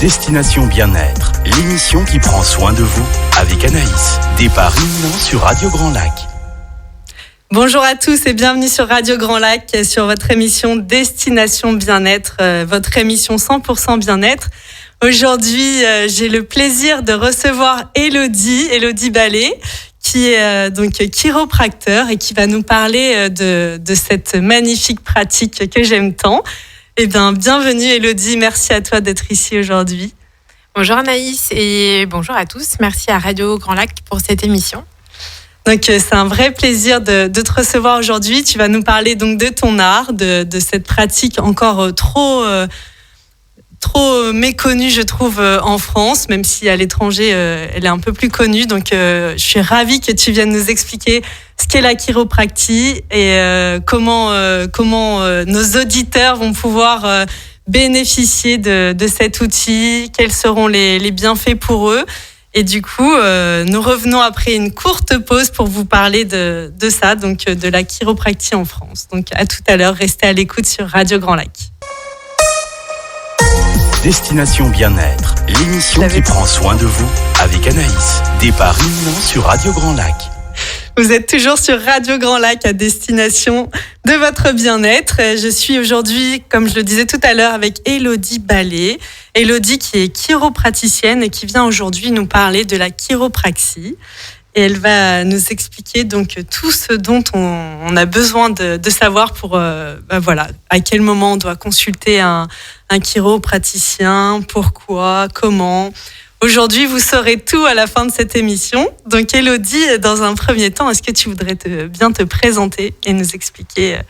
Destination Bien-être, l'émission qui prend soin de vous avec Anaïs. Départ imminent sur Radio Grand Lac. Bonjour à tous et bienvenue sur Radio Grand Lac, sur votre émission Destination Bien-être, votre émission 100% bien-être. Aujourd'hui, j'ai le plaisir de recevoir Élodie Ballet, qui est donc chiropracteur et qui va nous parler de cette magnifique pratique que j'aime tant. Eh bien, bienvenue Élodie, merci à toi d'être ici aujourd'hui. Bonjour Anaïs et bonjour à tous. Merci à Radio Grand Lac pour cette émission. Donc, c'est un vrai plaisir de te recevoir aujourd'hui. Tu vas nous parler donc de ton art, de cette pratique encore trop méconnue, je trouve, en France, même si à l'étranger, elle est un peu plus connue. Donc, je suis ravie que tu viennes nous expliquer ce qu'est la chiropractie et comment nos auditeurs vont pouvoir bénéficier de cet outil, quels seront les bienfaits pour eux. Et du coup, nous revenons après une courte pause pour vous parler de ça, donc de la chiropractie en France. Donc, à tout à l'heure, restez à l'écoute sur Radio Grand Lac. Destination Bien-être, l'émission qui prend soin de vous avec Anaïs. Départ imminent sur Radio Grand Lac. Vous êtes toujours sur Radio Grand Lac à destination de votre bien-être. Je suis aujourd'hui, comme je le disais tout à l'heure, avec Élodie Ballet. Élodie qui est chiropraticienne et qui vient aujourd'hui nous parler de la chiropraxie. Et elle va nous expliquer donc tout ce dont on a besoin de savoir pour à quel moment on doit consulter un chiropraticien, pourquoi, comment. Aujourd'hui, vous saurez tout à la fin de cette émission. Donc, Élodie, dans un premier temps, est-ce que tu voudrais bien te présenter et nous expliquer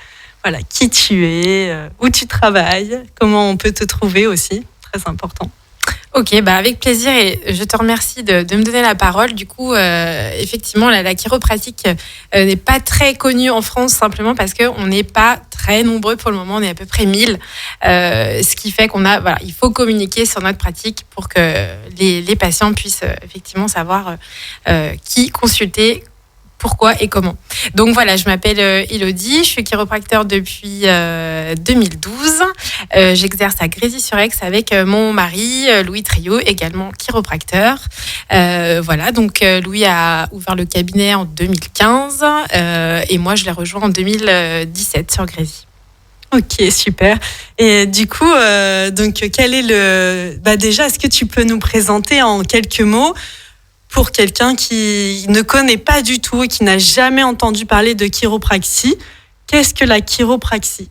qui tu es, où tu travailles, comment on peut te trouver aussi, très important. Ok, avec plaisir et je te remercie de me donner la parole. Du coup, effectivement, la chiropratique n'est pas très connue en France simplement parce qu'on n'est pas très nombreux pour le moment. On est à peu près 1000, ce qui fait il faut communiquer sur notre pratique pour que les patients puissent effectivement savoir qui consulter, pourquoi et comment. Donc voilà, je m'appelle Élodie, je suis chiropracteur depuis 2012. J'exerce à Grésy-sur-Aix avec mon mari, Louis Triot, également chiropracteur. Donc Louis a ouvert le cabinet en 2015 et moi je l'ai rejoint en 2017 sur Grésy. Ok, super. Et du coup, quel est déjà, est-ce que tu peux nous présenter en quelques mots pour quelqu'un qui ne connaît pas du tout et qui n'a jamais entendu parler de chiropraxie, qu'est-ce que la chiropraxie ?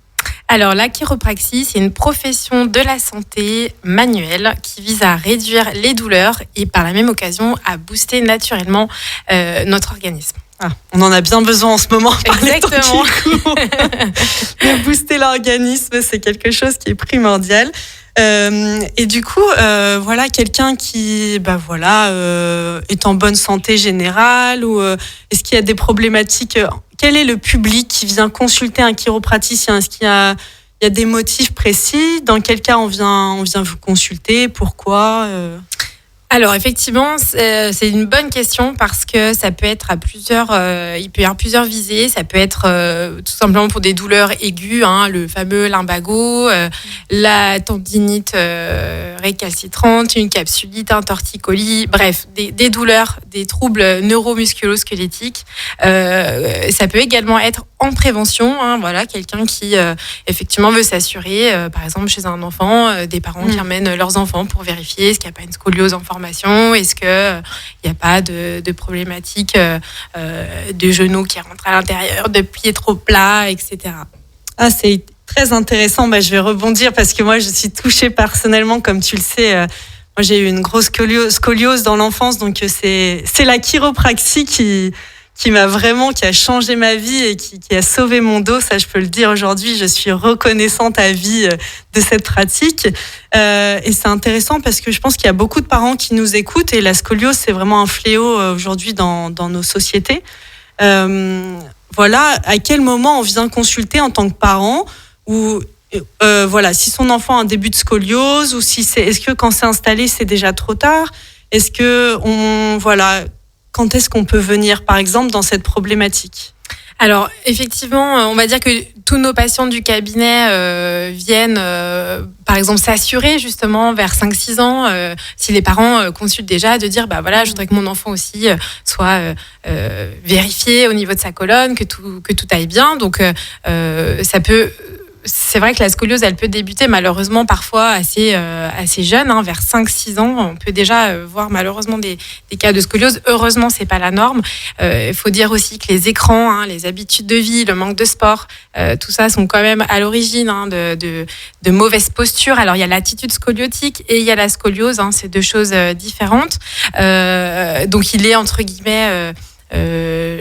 Alors, la chiropraxie, c'est une profession de la santé manuelle qui vise à réduire les douleurs et par la même occasion à booster naturellement notre organisme. Ah, on en a bien besoin en ce moment. Exactement. De booster l'organisme, c'est quelque chose qui est primordial. Et du coup, quelqu'un qui est en bonne santé générale ou est-ce qu'il y a des problématiques ? Quel est le public qui vient consulter un chiropraticien ? Est-ce qu'il y a des motifs précis ? Dans quel cas on vient vous consulter ? Pourquoi ? Alors effectivement, c'est une bonne question parce que ça peut être il peut y avoir plusieurs visées. Ça peut être tout simplement pour des douleurs aiguës, le fameux lumbago, la tendinite récalcitrante, une capsulite, un torticolis, bref, des douleurs, des troubles neuromusculo-squelettiques. Ça peut également être en prévention, quelqu'un qui effectivement veut s'assurer, par exemple chez un enfant, des parents qui emmènent leurs enfants pour vérifier est-ce qu'il n'y a pas une scoliose en formation, est-ce qu'il n'y a pas de problématique de genoux qui rentrent à l'intérieur, de pieds trop plats, etc. Ah, c'est très intéressant. Je vais rebondir parce que moi, je suis touchée personnellement, comme tu le sais. Moi, j'ai eu une grosse scoliose dans l'enfance, donc c'est la chiropraxie qui a changé ma vie et qui a sauvé mon dos. Ça, je peux le dire aujourd'hui. Je suis reconnaissante à vie de cette pratique. Et c'est intéressant parce que je pense qu'il y a beaucoup de parents qui nous écoutent et la scoliose, c'est vraiment un fléau aujourd'hui dans nos sociétés. À quel moment on vient consulter en tant que parent ou si son enfant a un début de scoliose ou est-ce que quand c'est installé, c'est déjà trop tard ? Est-ce que quand est-ce qu'on peut venir, par exemple, dans cette problématique ? Alors, effectivement, on va dire que tous nos patients du cabinet viennent, par exemple, s'assurer justement vers 5-6 ans, si les parents consultent déjà, de dire voilà, je voudrais que mon enfant aussi soit vérifié au niveau de sa colonne, que tout aille bien. Donc ça peut. C'est vrai que la scoliose, elle peut débuter malheureusement parfois assez jeune, vers 5-6 ans. On peut déjà voir malheureusement des cas de scoliose. Heureusement, c'est pas la norme. Il faut dire aussi que les écrans, les habitudes de vie, le manque de sport, tout ça sont quand même à l'origine de mauvaises postures. Alors, il y a l'attitude scoliotique et il y a la scoliose. C'est deux choses différentes. Donc, il est entre guillemets...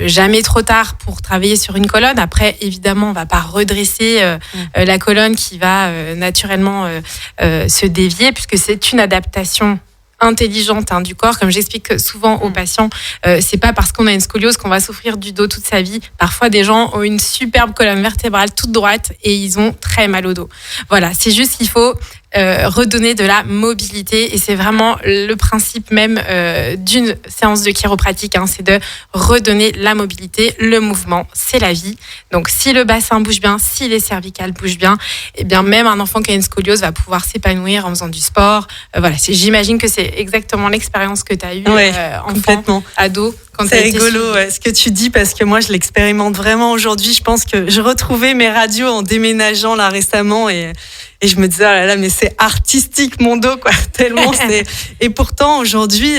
jamais trop tard pour travailler sur une colonne. Après, évidemment, on va pas redresser la colonne qui va naturellement se dévier, puisque c'est une adaptation intelligente du corps. Comme j'explique souvent aux patients, c'est pas parce qu'on a une scoliose qu'on va souffrir du dos toute sa vie. Parfois, des gens ont une superbe colonne vertébrale toute droite et ils ont très mal au dos. Voilà, c'est juste qu'il faut redonner de la mobilité, et c'est vraiment le principe même d'une séance de chiropratique, c'est de redonner la mobilité. Le mouvement, c'est la vie. Donc si le bassin bouge bien, si les cervicales bougent bien, et bien même un enfant qui a une scoliose va pouvoir s'épanouir en faisant du sport. Voilà, j'imagine que c'est exactement l'expérience que tu as eue enfant, ado. C'est rigolo ce que tu dis, parce que moi je l'expérimente vraiment aujourd'hui. Je pense que je retrouvais mes radios en déménageant là récemment, et je me disais, oh là là, mais c'est artistique mon dos, quoi, tellement c'est... Et pourtant, aujourd'hui,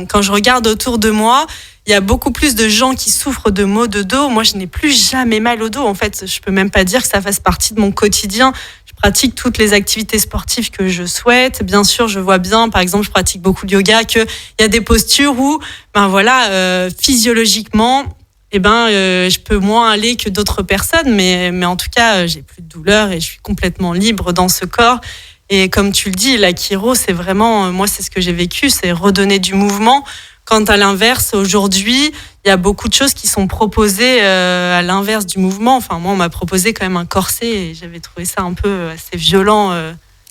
quand je regarde autour de moi, il y a beaucoup plus de gens qui souffrent de maux de dos. Moi, je n'ai plus jamais mal au dos. En fait, je peux même pas dire que ça fasse partie de mon quotidien. Je pratique toutes les activités sportives que je souhaite. Bien sûr, je vois bien, par exemple, je pratique beaucoup de yoga, qu'il y a des postures où, physiologiquement... je peux moins aller que d'autres personnes, mais en tout cas, j'ai plus de douleur et je suis complètement libre dans ce corps. Et comme tu le dis, la chiro, c'est vraiment, moi, c'est ce que j'ai vécu, c'est redonner du mouvement. Quand à l'inverse, aujourd'hui, il y a beaucoup de choses qui sont proposées à l'inverse du mouvement. Enfin, moi, on m'a proposé quand même un corset et j'avais trouvé ça un peu assez violent.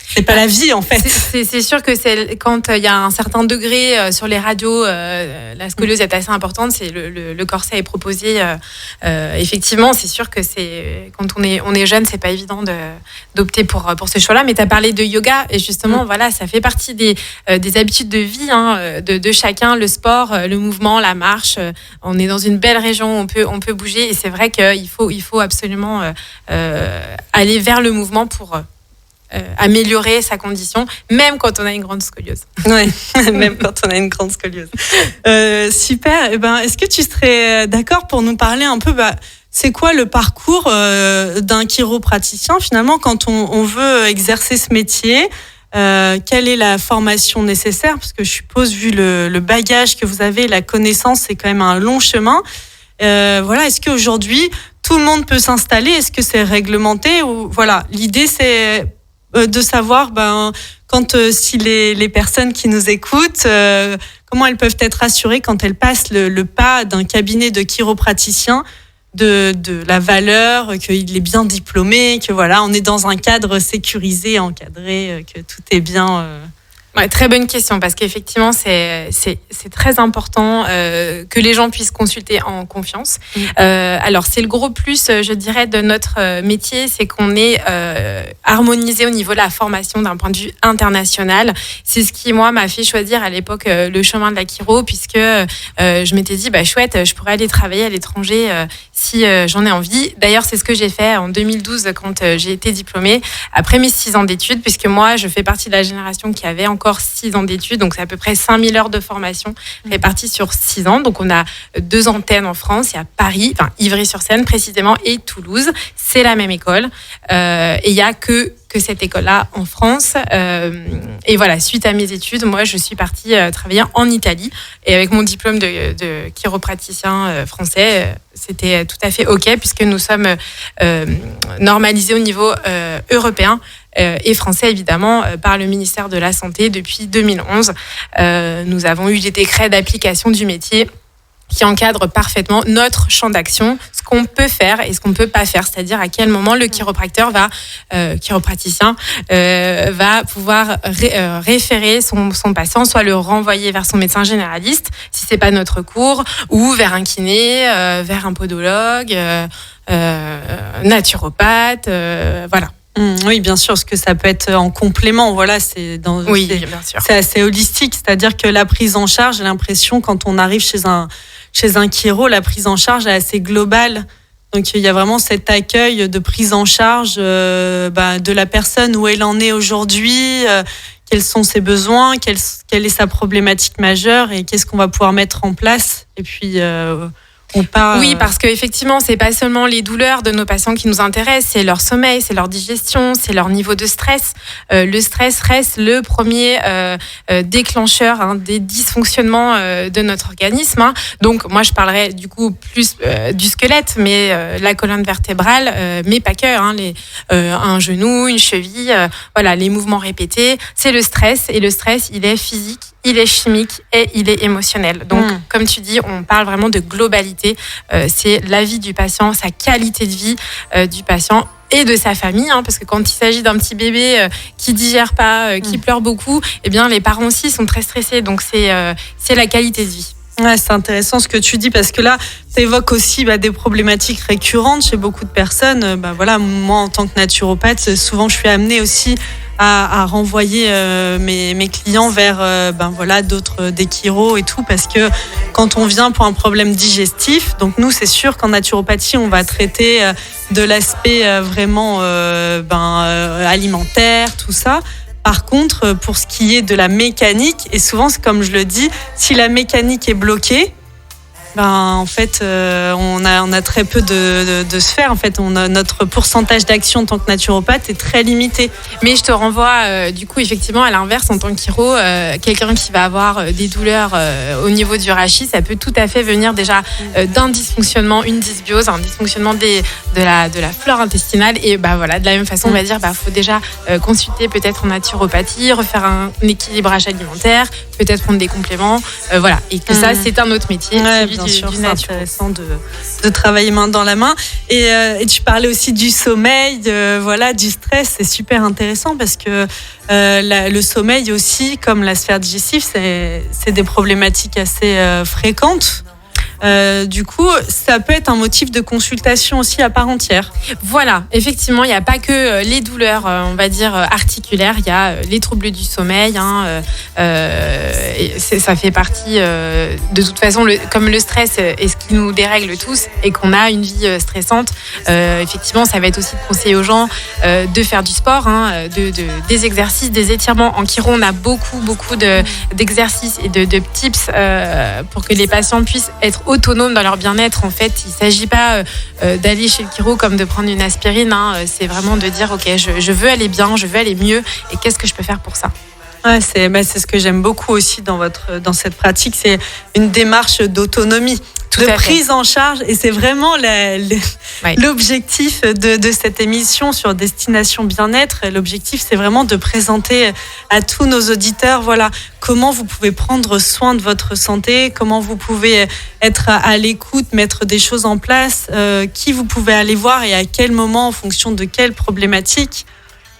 C'est pas la vie, en fait. C'est sûr que quand il y a un certain degré sur les radios, la scoliose est assez importante. C'est le corset est proposé. Effectivement, c'est sûr que quand on est jeune, c'est pas évident d'opter pour ce choix-là. Mais tu as parlé de yoga, et justement, voilà, ça fait partie des habitudes de vie de chacun. Le sport, le mouvement, la marche. On est dans une belle région, on peut bouger, et c'est vrai qu'il faut absolument aller vers le mouvement pour améliorer sa condition, même quand on a une grande scoliose. Oui, même quand on a une grande scoliose. Super. Est-ce que tu serais d'accord pour nous parler un peu, c'est quoi le parcours d'un chiropraticien finalement quand on veut exercer ce métier? Quelle est la formation nécessaire? Parce que je suppose, vu le bagage que vous avez, la connaissance, c'est quand même un long chemin. Est-ce qu'aujourd'hui, tout le monde peut s'installer? Est-ce que c'est réglementé? Ou, l'idée, c'est de savoir si les personnes qui nous écoutent, comment elles peuvent être assurées quand elles passent le pas d'un cabinet de chiropraticien, de la valeur, qu'il est bien diplômé, que on est dans un cadre sécurisé, encadré, que tout est bien... Ouais, très bonne question, parce qu'effectivement, c'est très important que les gens puissent consulter en confiance. Alors, c'est le gros plus, je dirais, de notre métier, c'est qu'on est harmonisé au niveau de la formation d'un point de vue international. C'est ce qui, moi, m'a fait choisir à l'époque le chemin de la chiro, puisque je m'étais dit, chouette, je pourrais aller travailler à l'étranger si j'en ai envie. D'ailleurs, c'est ce que j'ai fait en 2012 quand j'ai été diplômée, après mes 6 ans d'études, puisque moi, je fais partie de la génération qui avait encore 6 ans d'études, donc c'est à peu près 5000 heures de formation réparties sur 6 ans. Donc on a 2 antennes en France, il y a Paris, Ivry-sur-Seine précisément, et Toulouse. C'est la même école, et il n'y a que cette école-là en France. Et voilà, suite à mes études, moi je suis partie travailler en Italie, et avec mon diplôme de chiropraticien français, c'était tout à fait OK, puisque nous sommes normalisés au niveau européen et français, évidemment, par le ministère de la Santé depuis 2011. Nous avons eu des décrets d'application du métier qui encadrent parfaitement notre champ d'action, ce qu'on peut faire et ce qu'on ne peut pas faire, c'est-à-dire à quel moment le chiropraticien va pouvoir référer son patient, soit le renvoyer vers son médecin généraliste, si ce n'est pas notre cours, ou vers un kiné, vers un podologue, naturopathe, voilà. Oui, bien sûr, parce que ça peut être en complément. Voilà, Oui, bien sûr. C'est assez holistique, c'est-à-dire que la prise en charge, j'ai l'impression, quand on arrive chez un chiro, la prise en charge est assez globale. Donc, il y a vraiment cet accueil de prise en charge de la personne, où elle en est aujourd'hui, quels sont ses besoins, quelle est sa problématique majeure et qu'est-ce qu'on va pouvoir mettre en place. Et puis, oui, parce qu'effectivement, c'est pas seulement les douleurs de nos patients qui nous intéressent, c'est leur sommeil, c'est leur digestion, c'est leur niveau de stress. Le stress reste le premier déclencheur des dysfonctionnements de notre organisme. Donc, moi, je parlerai du coup plus du squelette, mais la colonne vertébrale, mais pas que. Un genou, une cheville, voilà, les mouvements répétés, c'est le stress. Et le stress, il est physique, il est chimique et il est émotionnel. Donc, comme tu dis, on parle vraiment de globalité. C'est la vie du patient, sa qualité de vie du patient et de sa famille, parce que quand il s'agit d'un petit bébé qui digère pas, qui pleure beaucoup, eh bien les parents aussi sont très stressés. Donc c'est la qualité de vie. Ouais, c'est intéressant ce que tu dis, parce que là, tu évoques aussi des problématiques récurrentes chez beaucoup de personnes. Voilà, moi, en tant que naturopathe, souvent, je suis amenée aussi à renvoyer mes clients vers d'autres des chiros et tout, parce que quand on vient pour un problème digestif, donc nous, c'est sûr qu'en naturopathie, on va traiter de l'aspect vraiment alimentaire, tout ça. Par contre, pour ce qui est de la mécanique, et souvent, c'est comme je le dis, si la mécanique est bloquée, en fait, on a très peu de sphères. En fait, notre pourcentage d'action en tant que naturopathe est très limité. Mais je te renvoie, du coup, effectivement, à l'inverse, en tant que chiro, quelqu'un qui va avoir des douleurs au niveau du rachis, ça peut tout à fait venir déjà d'un dysfonctionnement, une dysbiose, un dysfonctionnement de la flore intestinale. Et voilà, de la même façon, on va dire, faut déjà consulter peut-être en naturopathie, refaire un équilibrage alimentaire, peut-être prendre des compléments, voilà. Et que ça, c'est un autre métier. Bien sûr, c'est intéressant de travailler main dans la main. Et tu parlais aussi du sommeil, du stress. C'est super intéressant parce que le sommeil aussi, comme la sphère digestive, c'est des problématiques assez fréquentes. Du coup, ça peut être un motif de consultation aussi à part entière. Voilà, effectivement, il n'y a pas que les douleurs, on va dire, articulaires, il y a les troubles du sommeil. Et ça fait partie, de toute façon, comme le stress est ce qui nous dérègle tous et qu'on a une vie stressante, effectivement, ça va être aussi de conseiller aux gens de faire du sport, des exercices, des étirements. En chiro, on a beaucoup d'exercices et de tips pour que les patients puissent être autonomes dans leur bien-être. En fait, il ne s'agit pas d'aller chez le chiro comme de prendre une aspirine. C'est vraiment de dire, ok, je veux aller bien, je veux aller mieux, et qu'est-ce que je peux faire pour ça? Ouais, c'est ce que j'aime beaucoup aussi dans cette pratique, c'est une démarche d'autonomie, de prise en charge, et c'est vraiment l'objectif de cette émission sur Destination Bien-être. L'objectif, c'est vraiment de présenter à tous nos auditeurs, comment vous pouvez prendre soin de votre santé, comment vous pouvez être à l'écoute, mettre des choses en place, qui vous pouvez aller voir et à quel moment, en fonction de quelle problématique,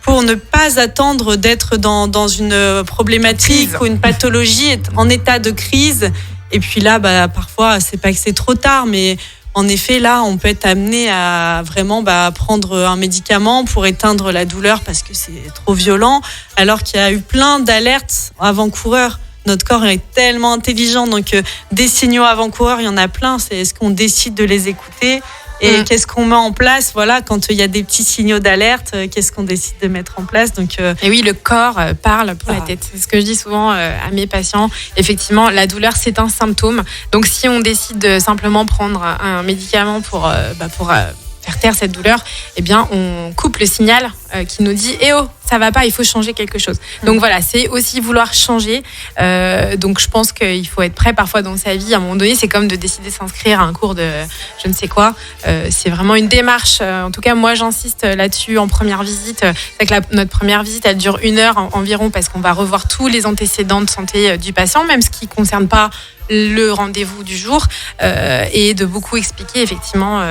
pour ne pas attendre d'être dans une problématique ou une pathologie en état de crise. Et puis là, parfois, c'est pas que c'est trop tard, mais en effet, là, on peut être amené à vraiment prendre un médicament pour éteindre la douleur parce que c'est trop violent, alors qu'il y a eu plein d'alertes avant-coureurs. Notre corps est tellement intelligent, donc des signaux avant-coureurs, il y en a plein. Est-ce qu'on décide de les écouter ? Et qu'est-ce qu'on met en place, quand il y a des petits signaux d'alerte, qu'est-ce qu'on décide de mettre en place. Donc, Et oui, le corps parle pour la tête. C'est ce que je dis souvent à mes patients. Effectivement, la douleur, c'est un symptôme. Donc, si on décide de simplement prendre un médicament pour faire taire cette douleur, eh bien, on coupe le signal qui nous dit « Eh oh, ça va pas, il faut changer quelque chose ». Donc voilà, c'est aussi vouloir changer. Donc je pense qu'il faut être prêt parfois dans sa vie. À un moment donné, c'est comme de décider de s'inscrire à un cours de je ne sais quoi. C'est vraiment une démarche. En tout cas, moi, j'insiste là-dessus en première visite. C'est que notre première visite, elle dure 1 heure environ parce qu'on va revoir tous les antécédents de santé du patient, même ce qui ne concerne pas le rendez-vous du jour, et de beaucoup expliquer effectivement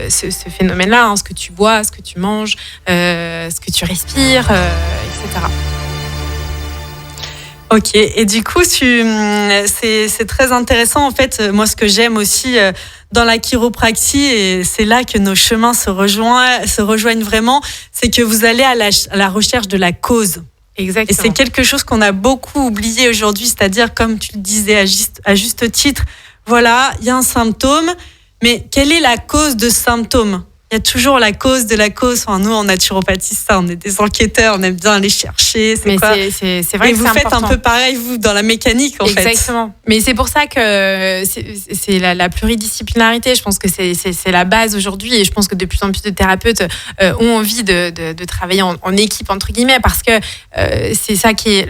ce phénomène-là, ce que tu bois, ce que tu manges, ce que tu respires, etc. Ok, et du coup, c'est très intéressant. En fait, moi, ce que j'aime aussi dans la chiropraxie, et c'est là que nos chemins se rejoignent vraiment, c'est que vous allez à la recherche de la cause. Exactement. Et c'est quelque chose qu'on a beaucoup oublié aujourd'hui, c'est-à-dire, comme tu le disais à juste titre, voilà, il y a un symptôme, mais quelle est la cause de ce symptôme ? Il y a toujours la cause de la cause. Enfin, nous, en naturopathie, on est des enquêteurs, on aime bien aller chercher. C'est vrai. Et que vous faites un peu pareil, vous, dans la mécanique, en fait. Exactement. Mais c'est pour ça que c'est la pluridisciplinarité. Je pense que c'est la base aujourd'hui. Et je pense que de plus en plus de thérapeutes ont envie de travailler en équipe, entre guillemets, parce que c'est ça qui est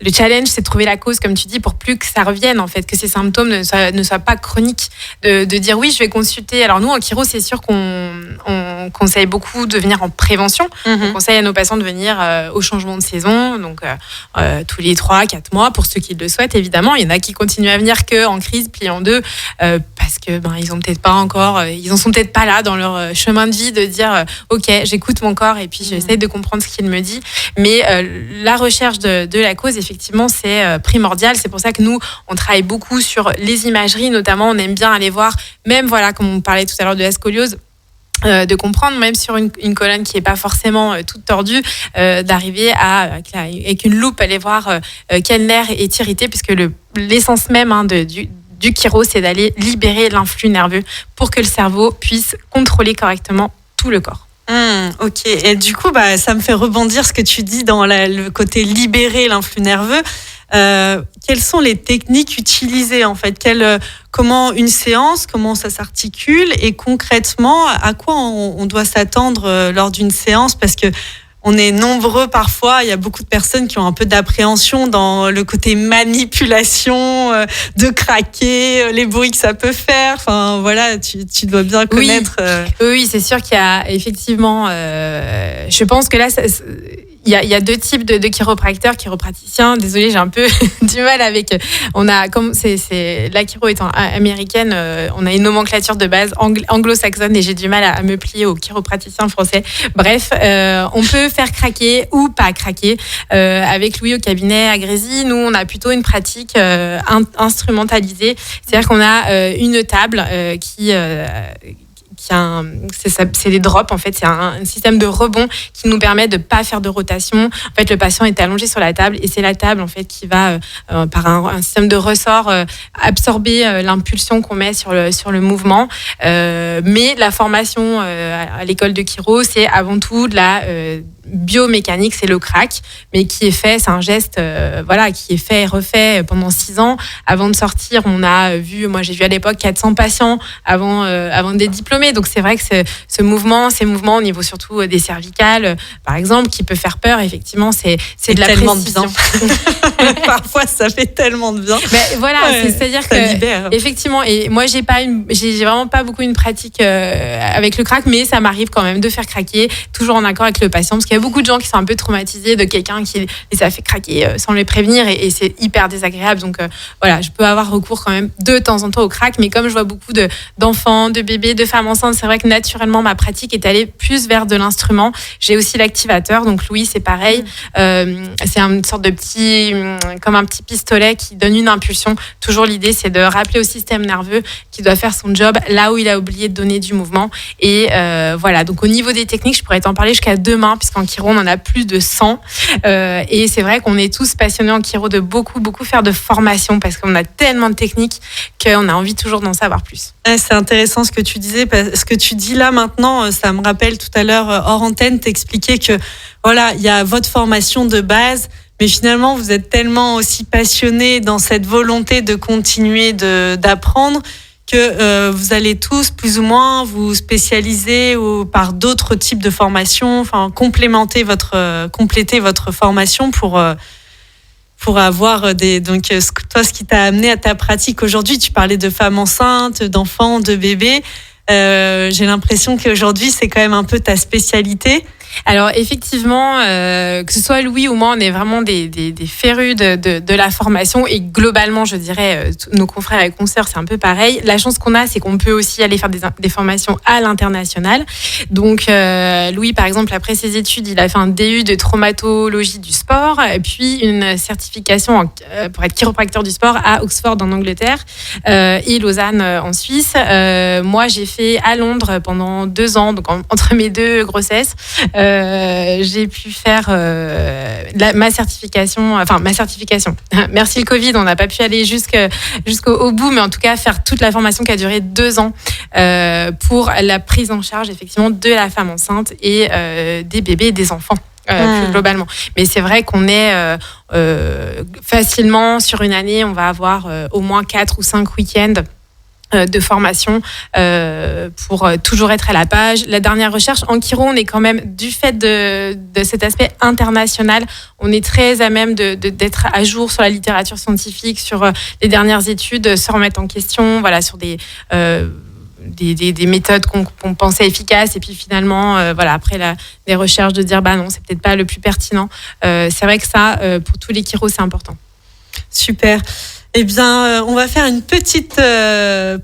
le challenge, c'est de trouver la cause, comme tu dis, pour plus que ça revienne, en fait, que ces symptômes ne soient pas chroniques. De dire oui, je vais consulter. Alors nous, en chiro, c'est sûr qu'on conseille beaucoup de venir en prévention. On conseille à nos patients de venir au changement de saison, donc tous les 3-4 mois, pour ceux qui le souhaitent, évidemment. Il y en a qui continuent à venir qu'en crise, pliés en deux, parce que ils ont peut-être pas encore, ils en sont peut-être pas là dans leur chemin de vie de dire ok, j'écoute mon corps et puis j'essaie de comprendre ce qu'il me dit. Mais la recherche de la cause, effectivement, c'est primordial. C'est pour ça que nous, on travaille beaucoup sur les imageries, notamment. On aime bien aller voir, même voilà, comme on parlait tout à l'heure de la scoliose, de comprendre, même sur une colonne qui n'est pas forcément toute tordue, d'arriver avec une loupe, aller voir quel nerf est irrité, puisque l'essence même du chiro, c'est d'aller libérer l'influx nerveux pour que le cerveau puisse contrôler correctement tout le corps. Ok, et du coup, ça me fait rebondir ce que tu dis dans le côté libérer l'influx nerveux. Quelles sont les techniques utilisées, en fait ? Comment une séance, comment ça s'articule, et concrètement, à quoi on doit s'attendre lors d'une séance ? Parce que on est nombreux parfois, il y a beaucoup de personnes qui ont un peu d'appréhension dans le côté manipulation, de craquer, les bruits que ça peut faire. Enfin voilà, tu dois bien connaître. Oui, c'est sûr qu'il y a effectivement. Je pense que là, il y a deux types de chiropraticiens. Désolée, j'ai un peu du mal avec. Comme c'est la chiro étant américaine, on a une nomenclature de base anglo-saxonne et j'ai du mal à me plier aux chiropraticiens français. Bref, on peut faire craquer ou pas craquer. Avec Louis au cabinet à Grésy, nous on a plutôt une pratique instrumentalisée, c'est-à-dire qu'on a une table c'est des drops, en fait, c'est un système de rebond qui nous permet de pas faire de rotation. En fait, le patient est allongé sur la table et c'est la table, en fait, qui va par un système de ressort absorber l'impulsion qu'on met sur le mouvement. Mais la formation à l'école de chiro, c'est avant tout de la biomécanique, c'est le crack, mais qui est fait, c'est un geste qui est fait et refait pendant 6 ans. Avant de sortir, j'ai vu à l'époque 400 patients avant d'être diplômés. Donc c'est vrai que ces mouvements au niveau surtout des cervicales, par exemple, qui peut faire peur, effectivement, c'est de la précision. De bien. Parfois, ça fait tellement de bien. Mais voilà, c'est-à-dire que libère. Effectivement, et moi j'ai vraiment pas beaucoup une pratique avec le crack, mais ça m'arrive quand même de faire craquer, toujours en accord avec le patient, parce qu'il y a beaucoup de gens qui sont un peu traumatisés de quelqu'un qui les a fait craquer sans les prévenir, et c'est hyper désagréable. Donc je peux avoir recours quand même de temps en temps au crack, mais comme je vois beaucoup d'enfants, de bébés, de femmes enceintes, c'est vrai que naturellement ma pratique est allée plus vers de l'instrument. J'ai aussi l'activateur, donc Louis, c'est pareil. C'est une sorte de comme un petit pistolet qui donne une impulsion. Toujours l'idée, c'est de rappeler au système nerveux qui doit faire son job là où il a oublié de donner du mouvement. Et donc au niveau des techniques, je pourrais t'en parler jusqu'à demain, puisqu'en chiro, on en a plus de 100. Et c'est vrai qu'on est tous passionnés en chiro de beaucoup, beaucoup faire de formation, parce qu'on a tellement de techniques qu'on a envie toujours d'en savoir plus. C'est intéressant ce que tu disais, parce que tu dis là maintenant, ça me rappelle tout à l'heure hors antenne, t'expliquais que voilà, il y a votre formation de base, mais finalement vous êtes tellement aussi passionné dans cette volonté de continuer d'apprendre que vous allez tous plus ou moins vous spécialiser par d'autres types de formations, enfin compléter votre formation pour avoir donc toi, ce qui t'a amené à ta pratique aujourd'hui. Tu parlais de femmes enceintes, d'enfants, de bébés. J'ai l'impression qu'aujourd'hui, c'est quand même un peu ta spécialité. Alors effectivement, que ce soit Louis ou moi, on est vraiment des férus de la formation et globalement, je dirais, nos confrères et consoeurs, c'est un peu pareil. La chance qu'on a, c'est qu'on peut aussi aller faire des formations à l'international. Donc Louis, par exemple, après ses études, il a fait un DU de traumatologie du sport, et puis une certification pour être chiropracteur du sport à Oxford en Angleterre et Lausanne en Suisse. Moi, j'ai fait à Londres pendant 2 ans, donc entre mes 2 grossesses. J'ai pu faire ma certification. Merci le Covid, on n'a pas pu aller jusqu'au bout, mais en tout cas faire toute la formation qui a duré 2 ans pour la prise en charge effectivement de la femme enceinte et des bébés et des enfants. Plus globalement. Mais c'est vrai qu'on est facilement sur une année, on va avoir au moins 4 ou 5 week-ends de formation pour toujours être à la page. La dernière recherche en chiro, on est quand même, du fait de cet aspect international, on est très à même d'être à jour sur la littérature scientifique, sur les dernières études, se remettre en question, voilà, sur des méthodes qu'on pensait efficaces, et puis finalement après les recherches de dire non, c'est peut-être pas le plus pertinent. C'est vrai que ça, pour tous les chiros, c'est important. Super. Eh bien, on va faire une petite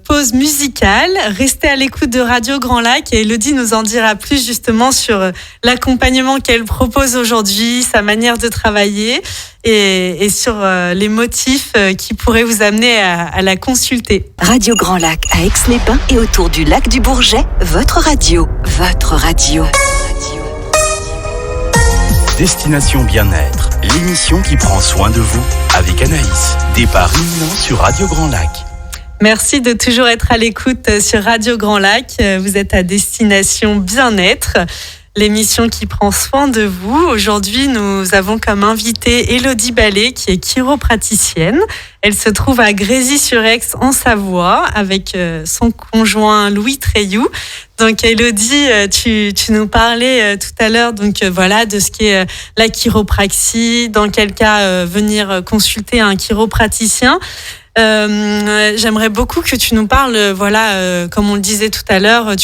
pause musicale. Restez à l'écoute de Radio Grand Lac et Elodie nous en dira plus justement sur l'accompagnement qu'elle propose aujourd'hui, sa manière de travailler et sur les motifs qui pourraient vous amener à la consulter. Radio Grand Lac à Aix-les-Bains et autour du lac du Bourget, votre radio. Destination Bien-être, l'émission qui prend soin de vous avec Anaïs. Départ imminent sur Radio Grand Lac. Merci de toujours être à l'écoute sur Radio Grand Lac. Vous êtes à Destination Bien-être, l'émission qui prend soin de vous. Aujourd'hui, nous avons comme invitée Élodie Ballet, qui est chiropraticienne. Elle se trouve à Grésy-sur-Aix, en Savoie, avec son conjoint Louis Treilloux. Donc, Élodie, tu nous parlais tout à l'heure, donc voilà, de ce qu'est la chiropraxie, dans quel cas venir consulter un chiropraticien. J'aimerais beaucoup que tu nous parles, comme on le disait tout à l'heure,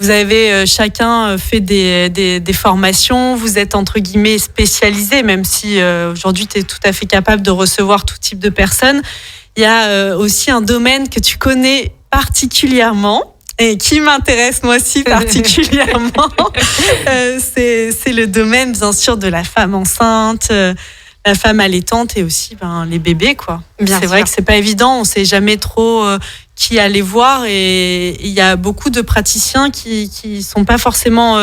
vous avez chacun fait des formations, vous êtes entre guillemets spécialisés, même si aujourd'hui tu es tout à fait capable de recevoir tout type de personnes. Il y a aussi un domaine que tu connais particulièrement et qui m'intéresse moi aussi particulièrement. C'est le domaine bien sûr de la femme enceinte, la femme allaitante et aussi les bébés, quoi. C'est vrai que c'est pas évident, on sait jamais trop qui aller voir, et il y a beaucoup de praticiens qui sont pas forcément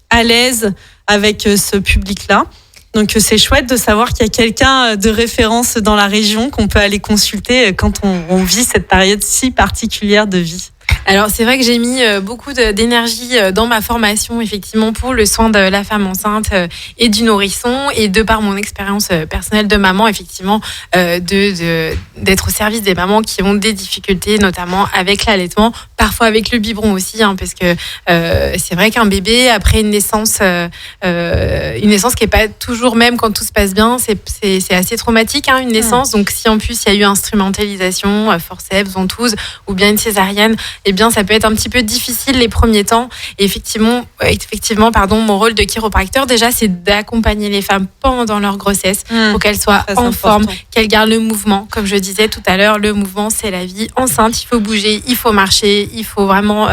à l'aise avec ce public-là. Donc c'est chouette de savoir qu'il y a quelqu'un de référence dans la région qu'on peut aller consulter quand on vit cette période si particulière de vie. Alors c'est vrai que j'ai mis beaucoup d'énergie dans ma formation effectivement pour le soin de la femme enceinte et du nourrisson, et de par mon expérience personnelle de maman effectivement d'être au service des mamans qui ont des difficultés, notamment avec l'allaitement, parfois avec le biberon aussi, parce que c'est vrai qu'un bébé après une naissance qui est pas toujours, même quand tout se passe bien, c'est assez traumatique, une naissance. Donc si en plus il y a eu instrumentalisation, forceps, ventouse ou bien une césarienne, eh bien, ça peut être un petit peu difficile les premiers temps. Et effectivement, mon rôle de chiropracteur, déjà, c'est d'accompagner les femmes pendant leur grossesse pour qu'elles soient en forme, qu'elles gardent le mouvement. Comme je disais tout à l'heure, le mouvement, c'est la vie. Enceinte, il faut bouger, il faut marcher, il faut vraiment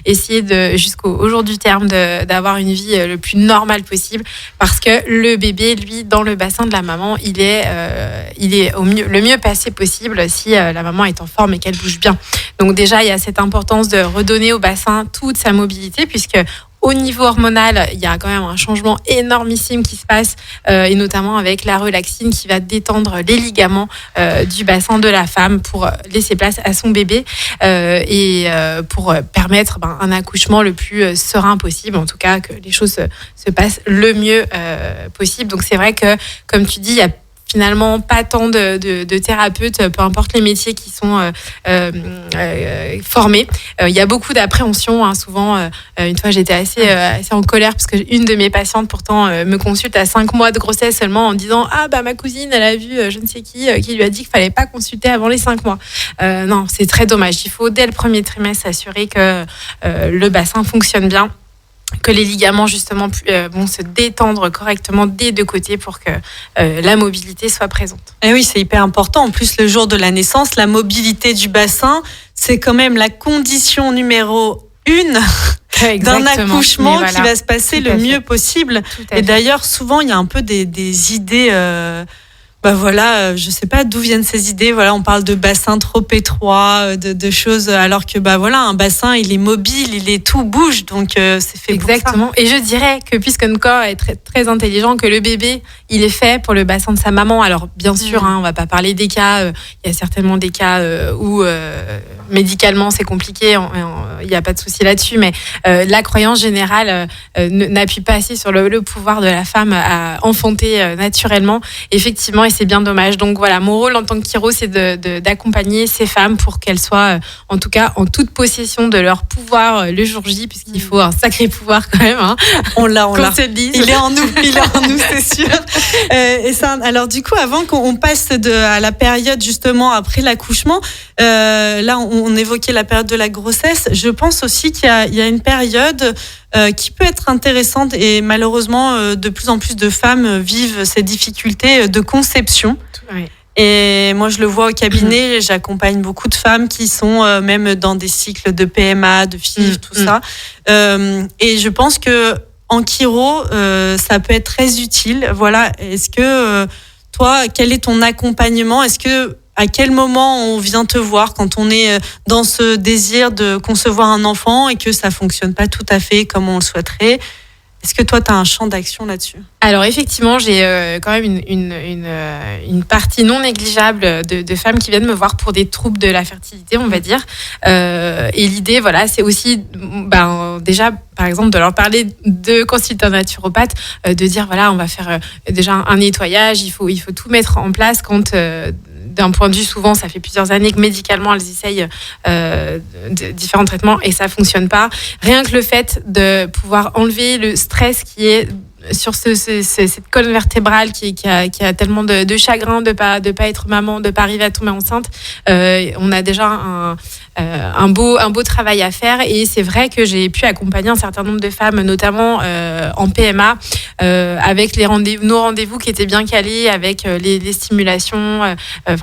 essayer jusqu'au jour du terme d'avoir une vie le plus normale possible, parce que le bébé, lui, dans le bassin de la maman, il est le mieux passé possible si la maman est en forme et qu'elle bouge bien. Donc déjà, il y a cette importance de redonner au bassin toute sa mobilité, puisque au niveau hormonal, il y a quand même un changement énormissime qui se passe, et notamment avec la relaxine qui va détendre les ligaments du bassin de la femme pour laisser place à son bébé, et pour permettre un accouchement le plus serein possible, en tout cas que les choses se passent le mieux possible. Donc c'est vrai que, comme tu dis, il y a finalement pas tant de thérapeutes, peu importe les métiers qui sont formés. Il y a beaucoup d'appréhension, souvent. Une fois, j'étais assez en colère parce que une de mes patientes pourtant me consulte à 5 mois de grossesse seulement, en disant ma cousine, elle a vu je ne sais qui lui a dit qu'il fallait pas consulter avant les 5 mois. Non, c'est très dommage. Il faut dès le premier trimestre s'assurer que le bassin fonctionne bien. que les ligaments justement vont se détendre correctement des deux côtés pour que la mobilité soit présente. Et oui, c'est hyper important. En plus, le jour de la naissance, la mobilité du bassin, c'est quand même la condition numéro 1 d'un accouchement qui va se passer le mieux possible. Et d'ailleurs, souvent, il y a un peu des idées... je sais pas d'où viennent ces idées. Voilà, on parle de bassin trop étroit, de choses, alors que un bassin, il est mobile, tout bouge, donc c'est fait exactement. pour ça. Et je dirais que puisque notre corps est très, très intelligent, que le bébé, il est fait pour le bassin de sa maman. Alors bien sûr, on va pas parler des cas. Il y a certainement des cas où médicalement c'est compliqué. Il n'y a pas de souci là-dessus, mais la croyance générale n'appuie pas assez sur le pouvoir de la femme à enfanter naturellement. Effectivement. Et c'est bien dommage. Donc voilà, mon rôle en tant que chiro, c'est d'accompagner ces femmes pour qu'elles soient, en tout cas, en toute possession de leur pouvoir le jour J, puisqu'il faut un sacré pouvoir quand même. On l'a. Il est en nous, c'est sûr. Et ça, alors du coup, avant qu'on passe à la période justement après l'accouchement, là, on évoquait la période de la grossesse. Je pense aussi qu'il y a une période qui peut être intéressante et malheureusement de plus en plus de femmes vivent ces difficultés de conception. Oui. Et moi je le vois au cabinet, j'accompagne beaucoup de femmes qui sont même dans des cycles de PMA, de FIV, tout ça. Et je pense que en chiro, ça peut être très utile. Voilà. Est-ce que toi, quel est ton accompagnement ? À quel moment on vient te voir quand on est dans ce désir de concevoir un enfant et que ça fonctionne pas tout à fait comme on le souhaiterait ? Est-ce que toi, tu as un champ d'action là-dessus ? Alors effectivement, j'ai quand même une partie non négligeable de femmes qui viennent me voir pour des troubles de la fertilité, on va dire. Et l'idée, c'est aussi, déjà, par exemple, de leur parler de consultant naturopathe, de dire, on va faire déjà un nettoyage, il faut tout mettre en place quand... d'un point de vue, souvent, ça fait plusieurs années que médicalement, elles essayent différents traitements et ça fonctionne pas. Rien que le fait de pouvoir enlever le stress qui est sur cette colonne vertébrale qui a tellement de chagrin de pas être maman, de pas arriver à tomber enceinte, on a déjà un beau travail à faire. Et c'est vrai que j'ai pu accompagner un certain nombre de femmes, notamment en PMA, avec nos rendez-vous qui étaient bien calés, avec les stimulations,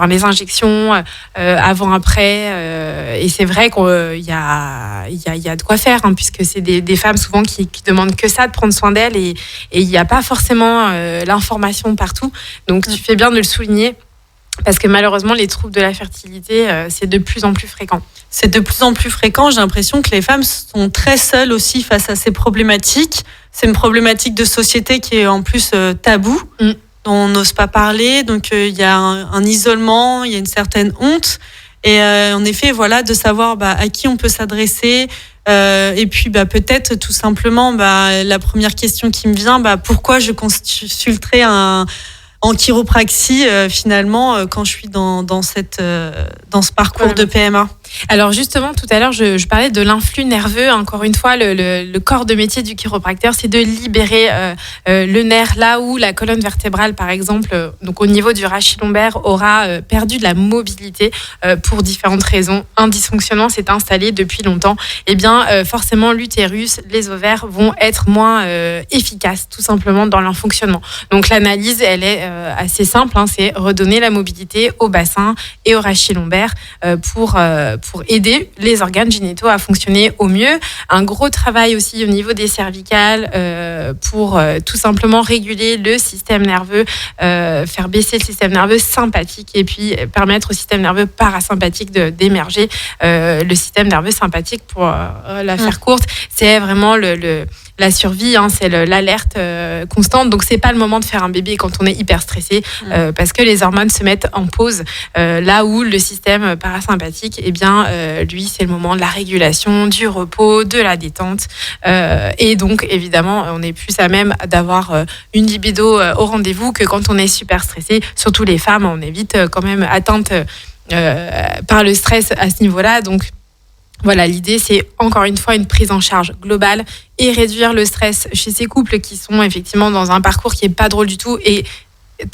les injections avant-après. Et c'est vrai qu'il y a de quoi faire, puisque c'est des femmes souvent qui demandent que ça, de prendre soin d'elles, et il n'y a pas forcément l'information partout. Donc tu fais bien de le souligner. Parce que malheureusement, les troubles de la fertilité, c'est de plus en plus fréquent. C'est de plus en plus fréquent. J'ai l'impression que les femmes sont très seules aussi face à ces problématiques. C'est une problématique de société qui est en plus tabou, dont on n'ose pas parler. Donc, il y a un isolement, il y a une certaine honte. Et en effet, de savoir à qui on peut s'adresser. Et puis, peut-être tout simplement, la première question qui me vient, pourquoi je consulterais en chiropraxie finalement quand je suis dans ce parcours de PMA. Alors justement, tout à l'heure, je parlais de l'influx nerveux. Encore une fois, le corps de métier du chiropracteur, c'est de libérer le nerf là où la colonne vertébrale, par exemple, donc au niveau du rachis lombaire, aura perdu de la mobilité pour différentes raisons. Un dysfonctionnement s'est installé depuis longtemps. Eh bien, forcément, l'utérus, les ovaires vont être moins efficaces, tout simplement, dans leur fonctionnement. Donc l'analyse, elle est assez simple, c'est redonner la mobilité au bassin et au rachis lombaire pour aider les organes génitaux à fonctionner au mieux. Un gros travail aussi au niveau des cervicales pour tout simplement réguler le système nerveux, faire baisser le système nerveux sympathique et puis permettre au système nerveux parasympathique d'émerger. Le système nerveux sympathique, pour la faire courte, c'est vraiment la survie, c'est l'alerte constante. Donc c'est pas le moment de faire un bébé quand on est hyper stressé, parce que les hormones se mettent en pause, là où le système parasympathique, lui, c'est le moment de la régulation, du repos, de la détente, et donc évidemment on est plus à même d'avoir une libido au rendez-vous que quand on est super stressé. Surtout les femmes, on est vite quand même atteintes par le stress à ce niveau-là. Donc voilà, l'idée, c'est encore une fois une prise en charge globale et réduire le stress chez ces couples qui sont effectivement dans un parcours qui n'est pas drôle du tout et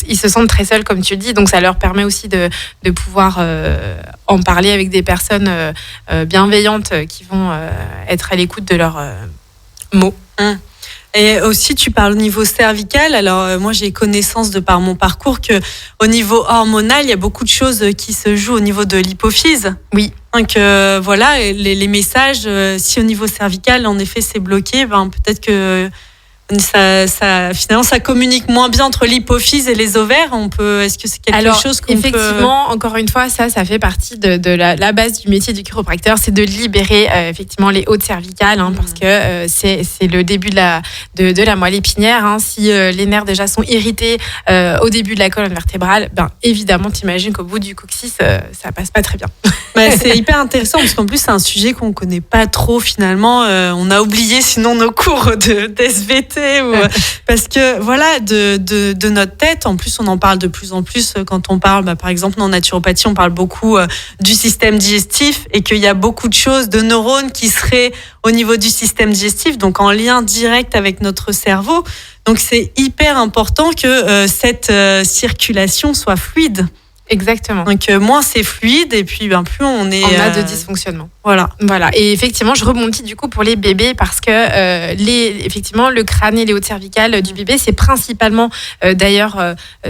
ils se sentent très seuls, comme tu le dis. Donc ça leur permet aussi de pouvoir en parler avec des personnes bienveillantes qui vont être à l'écoute de leurs mots. Et aussi, tu parles au niveau cervical. Alors, moi, j'ai connaissance de par mon parcours que au niveau hormonal, il y a beaucoup de choses qui se jouent au niveau de l'hypophyse. Oui. Donc, voilà, les messages, si au niveau cervical, en effet, c'est bloqué, peut-être que finalement, ça communique moins bien entre l'hypophyse et les ovaires. Est-ce que c'est quelque chose qu'on effectivement, encore une fois, ça fait partie de la base du métier du chiropracteur, c'est de libérer effectivement les hautes cervicales, parce que c'est le début de la moelle épinière. Si les nerfs déjà sont irrités au début de la colonne vertébrale, évidemment, t'imagines qu'au bout du coccyx, ça passe pas très bien. C'est hyper intéressant parce qu'en plus, c'est un sujet qu'on connaît pas trop finalement. On a oublié sinon nos cours d'SVT. Parce que voilà, de notre tête, en plus on en parle de plus en plus quand on parle, par exemple en naturopathie, on parle beaucoup du système digestif et qu'il y a beaucoup de choses, de neurones qui seraient au niveau du système digestif, donc en lien direct avec notre cerveau. Donc c'est hyper important que cette circulation soit fluide. Exactement. Donc moins c'est fluide et puis plus on a de dysfonctionnement. Voilà. Et effectivement, je rebondis du coup pour les bébés parce que effectivement le crâne et les hautes cervicales du bébé, c'est principalement d'ailleurs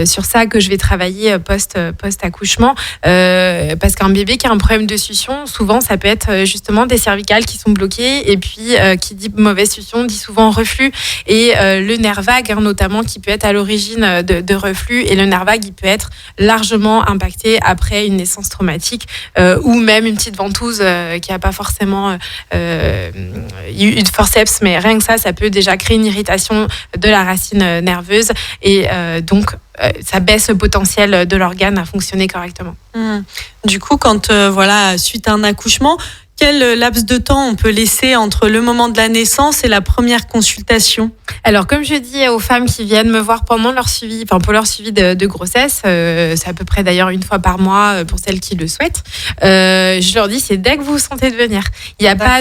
sur ça que je vais travailler post accouchement parce qu'un bébé qui a un problème de succion, souvent ça peut être justement des cervicales qui sont bloquées et puis qui dit mauvaise succion dit souvent reflux et le nerf vague notamment qui peut être à l'origine de reflux et le nerf vague il peut être largement impacté après une naissance traumatique ou même une petite ventouse qui n'a pas forcément eu de forceps, mais rien que ça peut déjà créer une irritation de la racine nerveuse et donc ça baisse le potentiel de l'organe à fonctionner correctement. Du coup, quand suite à un accouchement, quel laps de temps on peut laisser entre le moment de la naissance et la première consultation ? Alors, comme je dis aux femmes qui viennent me voir pendant leur suivi, pour leur suivi de grossesse, c'est à peu près d'ailleurs une fois par mois pour celles qui le souhaitent, je leur dis c'est dès que vous vous sentez de venir. Il n'y a pas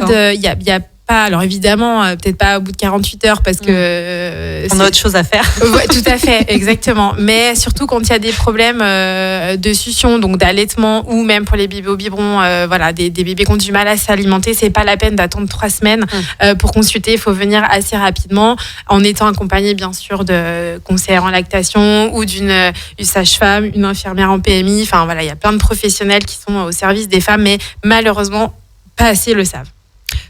alors évidemment, peut-être pas au bout de 48 heures parce que on a autre chose à faire. Ouais, tout à fait, exactement. Mais surtout quand il y a des problèmes de succion, donc d'allaitement ou même pour les bébés au biberon, des bébés qui ont du mal à s'alimenter, c'est pas la peine d'attendre 3 semaines pour consulter. Il faut venir assez rapidement en étant accompagné bien sûr de conseillères en lactation ou d'une sage-femme, une infirmière en PMI. Enfin voilà, il y a plein de professionnels qui sont au service des femmes, mais malheureusement pas assez le savent.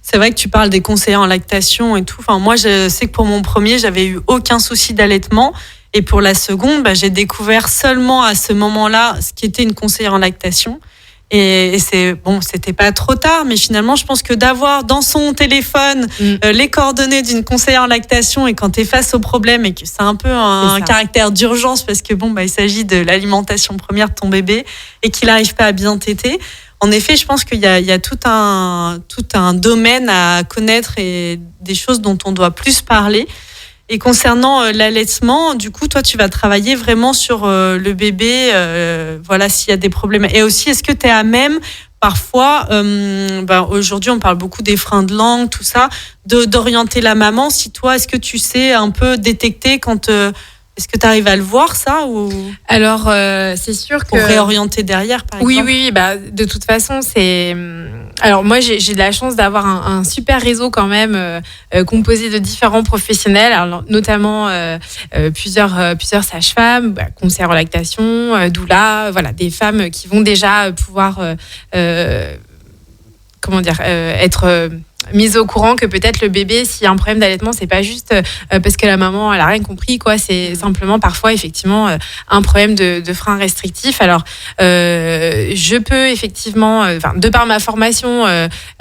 C'est vrai que tu parles des conseillers en lactation et tout. Enfin, moi, je sais que pour mon premier, j'avais eu aucun souci d'allaitement. Et pour la seconde, j'ai découvert seulement à ce moment-là ce qui était une conseillère en lactation. Et c'était pas trop tard, mais finalement, je pense que d'avoir dans son téléphone les coordonnées d'une conseillère en lactation et quand tu es face au problème et que c'est un peu un caractère d'urgence parce que il s'agit de l'alimentation première de ton bébé et qu'il n'arrive pas à bien téter. En effet, je pense qu'il y a tout un domaine à connaître et des choses dont on doit plus parler. Et concernant l'allaitement, du coup, toi, tu vas travailler vraiment sur le bébé, s'il y a des problèmes. Et aussi, est-ce que tu es à même, parfois, aujourd'hui, on parle beaucoup des freins de langue, tout ça, d'orienter la maman. Si toi, est-ce que tu sais un peu détecter quand... Est-ce que tu arrives à le voir, ça ou... Alors, c'est sûr que... Pour réorienter derrière, par exemple. Oui, de toute façon, c'est... Alors, moi, j'ai de la chance d'avoir un super réseau quand même, composé de différents professionnels, alors, notamment plusieurs sages-femmes, conseillères en lactation, doula, des femmes qui vont déjà pouvoir... être... mise au courant que peut-être le bébé, s'il y a un problème d'allaitement, c'est pas juste parce que la maman elle a rien compris, c'est simplement parfois effectivement un problème de frein restrictif. Alors je peux effectivement, de par ma formation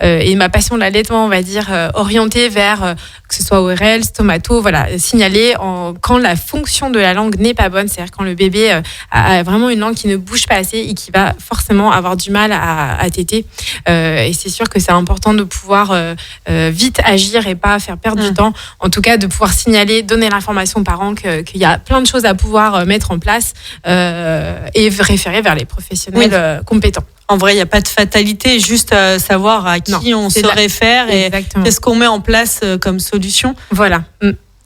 et ma passion de l'allaitement, on va dire, orienter vers que ce soit ORL, stomato, signaler quand la fonction de la langue n'est pas bonne, c'est-à-dire quand le bébé a vraiment une langue qui ne bouge pas assez et qui va forcément avoir du mal à téter. Et c'est sûr que c'est important de pouvoir vite agir et pas faire perdre du temps. En tout cas, de pouvoir signaler, donner l'information aux parents qu'il y a plein de choses à pouvoir mettre en place et référer vers les professionnels compétents. En vrai, il n'y a pas de fatalité, juste savoir à qui on se réfère et qu'est-ce qu'on met en place comme solution. Voilà.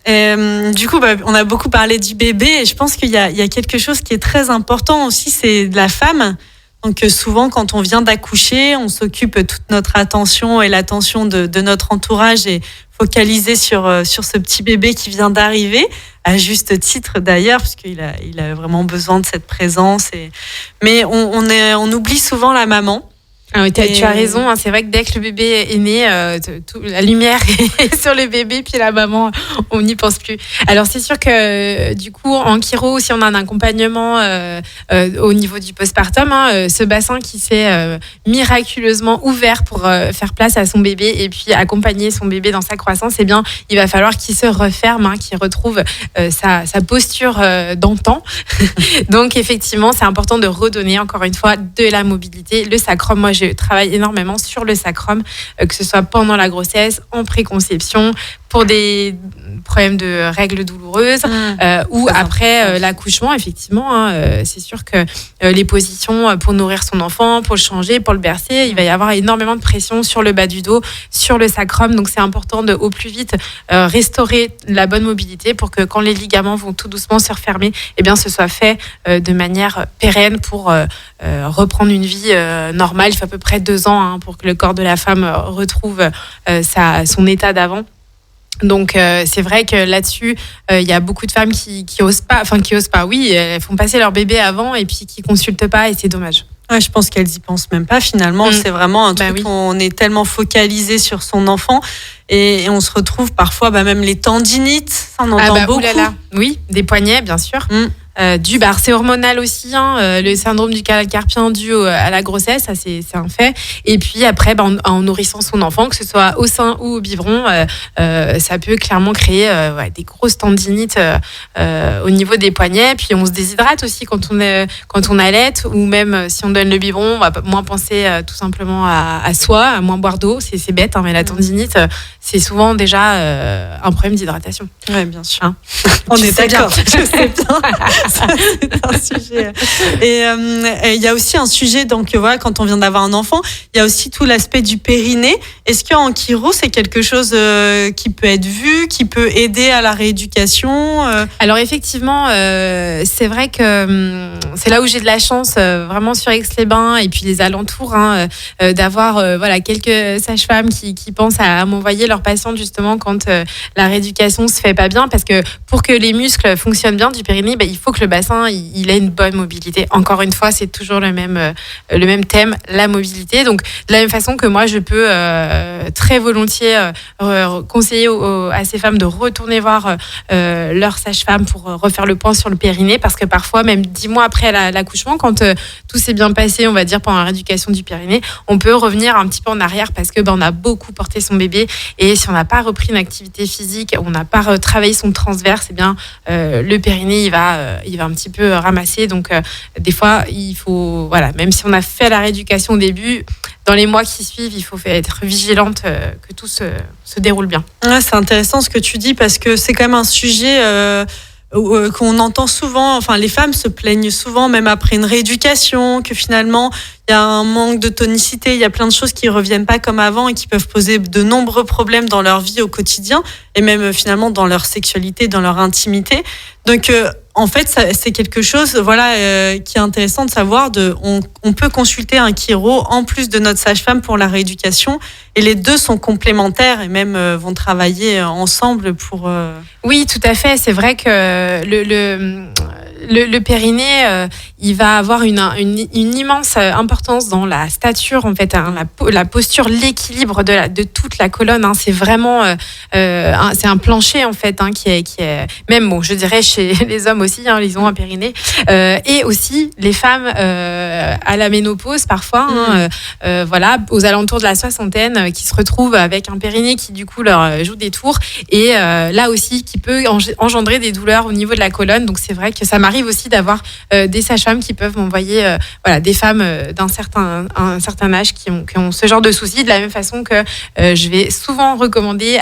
Du coup, on a beaucoup parlé du bébé et je pense qu'il y a quelque chose qui est très important aussi, c'est de la femme. Donc souvent, quand on vient d'accoucher, on s'occupe toute notre attention et l'attention de notre entourage est focalisée sur ce petit bébé qui vient d'arriver, à juste titre d'ailleurs, parce qu'il a vraiment besoin de cette présence. Mais on oublie souvent la maman. Ah oui, tu as raison, hein, c'est vrai que dès que le bébé est né, la lumière est sur le bébé, puis la maman, on n'y pense plus. Alors c'est sûr que du coup, en chiro, si on a un accompagnement au niveau du postpartum, ce bassin qui s'est miraculeusement ouvert pour faire place à son bébé et puis accompagner son bébé dans sa croissance, eh bien, il va falloir qu'il se referme, qu'il retrouve sa posture d'antan. Donc effectivement, c'est important de redonner encore une fois de la mobilité. Le sacrum, moi je travaille énormément sur le sacrum, que ce soit pendant la grossesse, en préconception, pour des problèmes de règles douloureuses ou après l'accouchement, effectivement. C'est sûr que les positions pour nourrir son enfant, pour le changer, pour le bercer, il va y avoir énormément de pression sur le bas du dos, sur le sacrum. Donc c'est important de au plus vite restaurer la bonne mobilité pour que quand les ligaments vont tout doucement se refermer, eh bien ce soit fait de manière pérenne pour reprendre une vie normale. Il faut à peu près 2 ans pas pour que le corps de la femme retrouve son état d'avant. Donc c'est vrai que là-dessus il y a beaucoup de femmes qui osent pas, oui, elles font passer leur bébé avant et puis qui consultent pas, et c'est dommage. Ouais, je pense qu'elles y pensent même pas finalement. C'est vraiment un truc où on est tellement focalisé sur son enfant et on se retrouve parfois même les tendinites, ça on entend beaucoup. Oulala. Oui, des poignets bien sûr. C'est hormonal aussi, le syndrome du canal carpien dû à la grossesse, ça c'est un fait. Et puis après, en nourrissant son enfant, que ce soit au sein ou au biberon, ça peut clairement créer des grosses tendinites au niveau des poignets. Puis on se déshydrate aussi quand on allaite, ou même si on donne le biberon, on va moins penser tout simplement à soi, à moins boire d'eau. C'est bête, mais la tendinite, c'est souvent déjà un problème d'hydratation. Oui, bien sûr. On est d'accord. Je sais bien. Ça, c'est un sujet. Et il y a aussi un sujet, donc voilà, quand on vient d'avoir un enfant, il y a aussi tout l'aspect du périnée. Est-ce qu'en chiro, c'est quelque chose qui peut être vu, qui peut aider à la rééducation Alors effectivement, c'est vrai que c'est là où j'ai de la chance, vraiment sur Aix-les-Bains et puis les alentours, d'avoir quelques sages-femmes qui pensent à m'envoyer leurs patientes justement quand la rééducation se fait pas bien, parce que pour que les muscles fonctionnent bien du périnée, il faut que le bassin il ait une bonne mobilité. Encore une fois, c'est toujours le même thème, la mobilité. Donc de la même façon que moi je peux très volontiers conseiller à ces femmes de retourner voir leur sage-femme pour refaire le point sur le périnée, parce que parfois même 10 mois après l'accouchement, quand tout s'est bien passé, on va dire pendant la rééducation du périnée, on peut revenir un petit peu en arrière parce que on a beaucoup porté son bébé, et si on n'a pas repris une activité physique, on n'a pas travaillé son transverse, le périnée il va un petit peu ramasser. Donc des fois il faut, même si on a fait la rééducation au début, dans les mois qui suivent, il faut être vigilante que tout se déroule bien. Ouais, c'est intéressant ce que tu dis, parce que c'est quand même un sujet qu'on entend souvent. Enfin, les femmes se plaignent souvent, même après une rééducation, que finalement il y a un manque de tonicité, il y a plein de choses qui reviennent pas comme avant et qui peuvent poser de nombreux problèmes dans leur vie au quotidien, et même finalement dans leur sexualité, dans leur intimité. Donc en fait, c'est quelque chose qui est intéressant de savoir. On peut consulter un chiro en plus de notre sage-femme pour la rééducation, et les deux sont complémentaires et même vont travailler ensemble pour... Oui, tout à fait. C'est vrai que le périnée, il va avoir une immense importance dans la stature, en fait, la posture, l'équilibre de toute la colonne. C'est vraiment c'est un plancher, en fait, qui est même, je dirais chez les hommes aussi, ils ont un périnée, et aussi les femmes à la ménopause parfois, aux alentours de la soixantaine, qui se retrouvent avec un périnée qui du coup leur joue des tours, et là aussi qui peut engendrer des douleurs au niveau de la colonne. Donc c'est vrai que ça m'arrive aussi d'avoir des sages-femmes qui peuvent m'envoyer des femmes d'un certain âge qui ont ce genre de soucis, de la même façon que je vais souvent recommander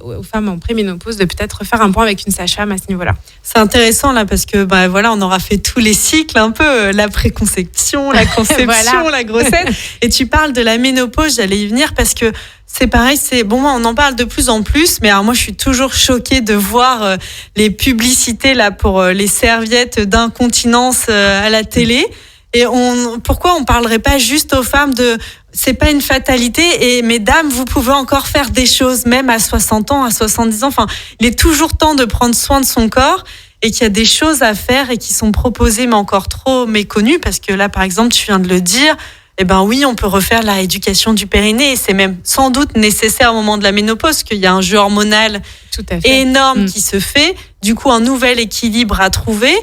aux femmes en préménopause de peut-être faire un point avec une sage-femme à ce niveau-là. C'est intéressant là, parce que on aura fait tous les cycles un peu, la préconception, la conception, la grossesse, et tu parles de la ménopause. J'allais y venir parce que c'est pareil, on en parle de plus en plus, mais alors moi je suis toujours choquée de voir les publicités là pour les serviettes d'incontinence à la télé. Et pourquoi on parlerait pas juste aux femmes c'est pas une fatalité et mesdames, vous pouvez encore faire des choses, même à 60 ans, à 70 ans. Enfin, il est toujours temps de prendre soin de son corps et qu'il y a des choses à faire et qui sont proposées, mais encore trop méconnues. Parce que là, par exemple, tu viens de le dire, eh ben oui, on peut refaire la rééducation du périnée et c'est même sans doute nécessaire au moment de la ménopause, qu'il y a un jeu hormonal Tout à fait. énorme qui se fait. Du coup, un nouvel équilibre à trouver.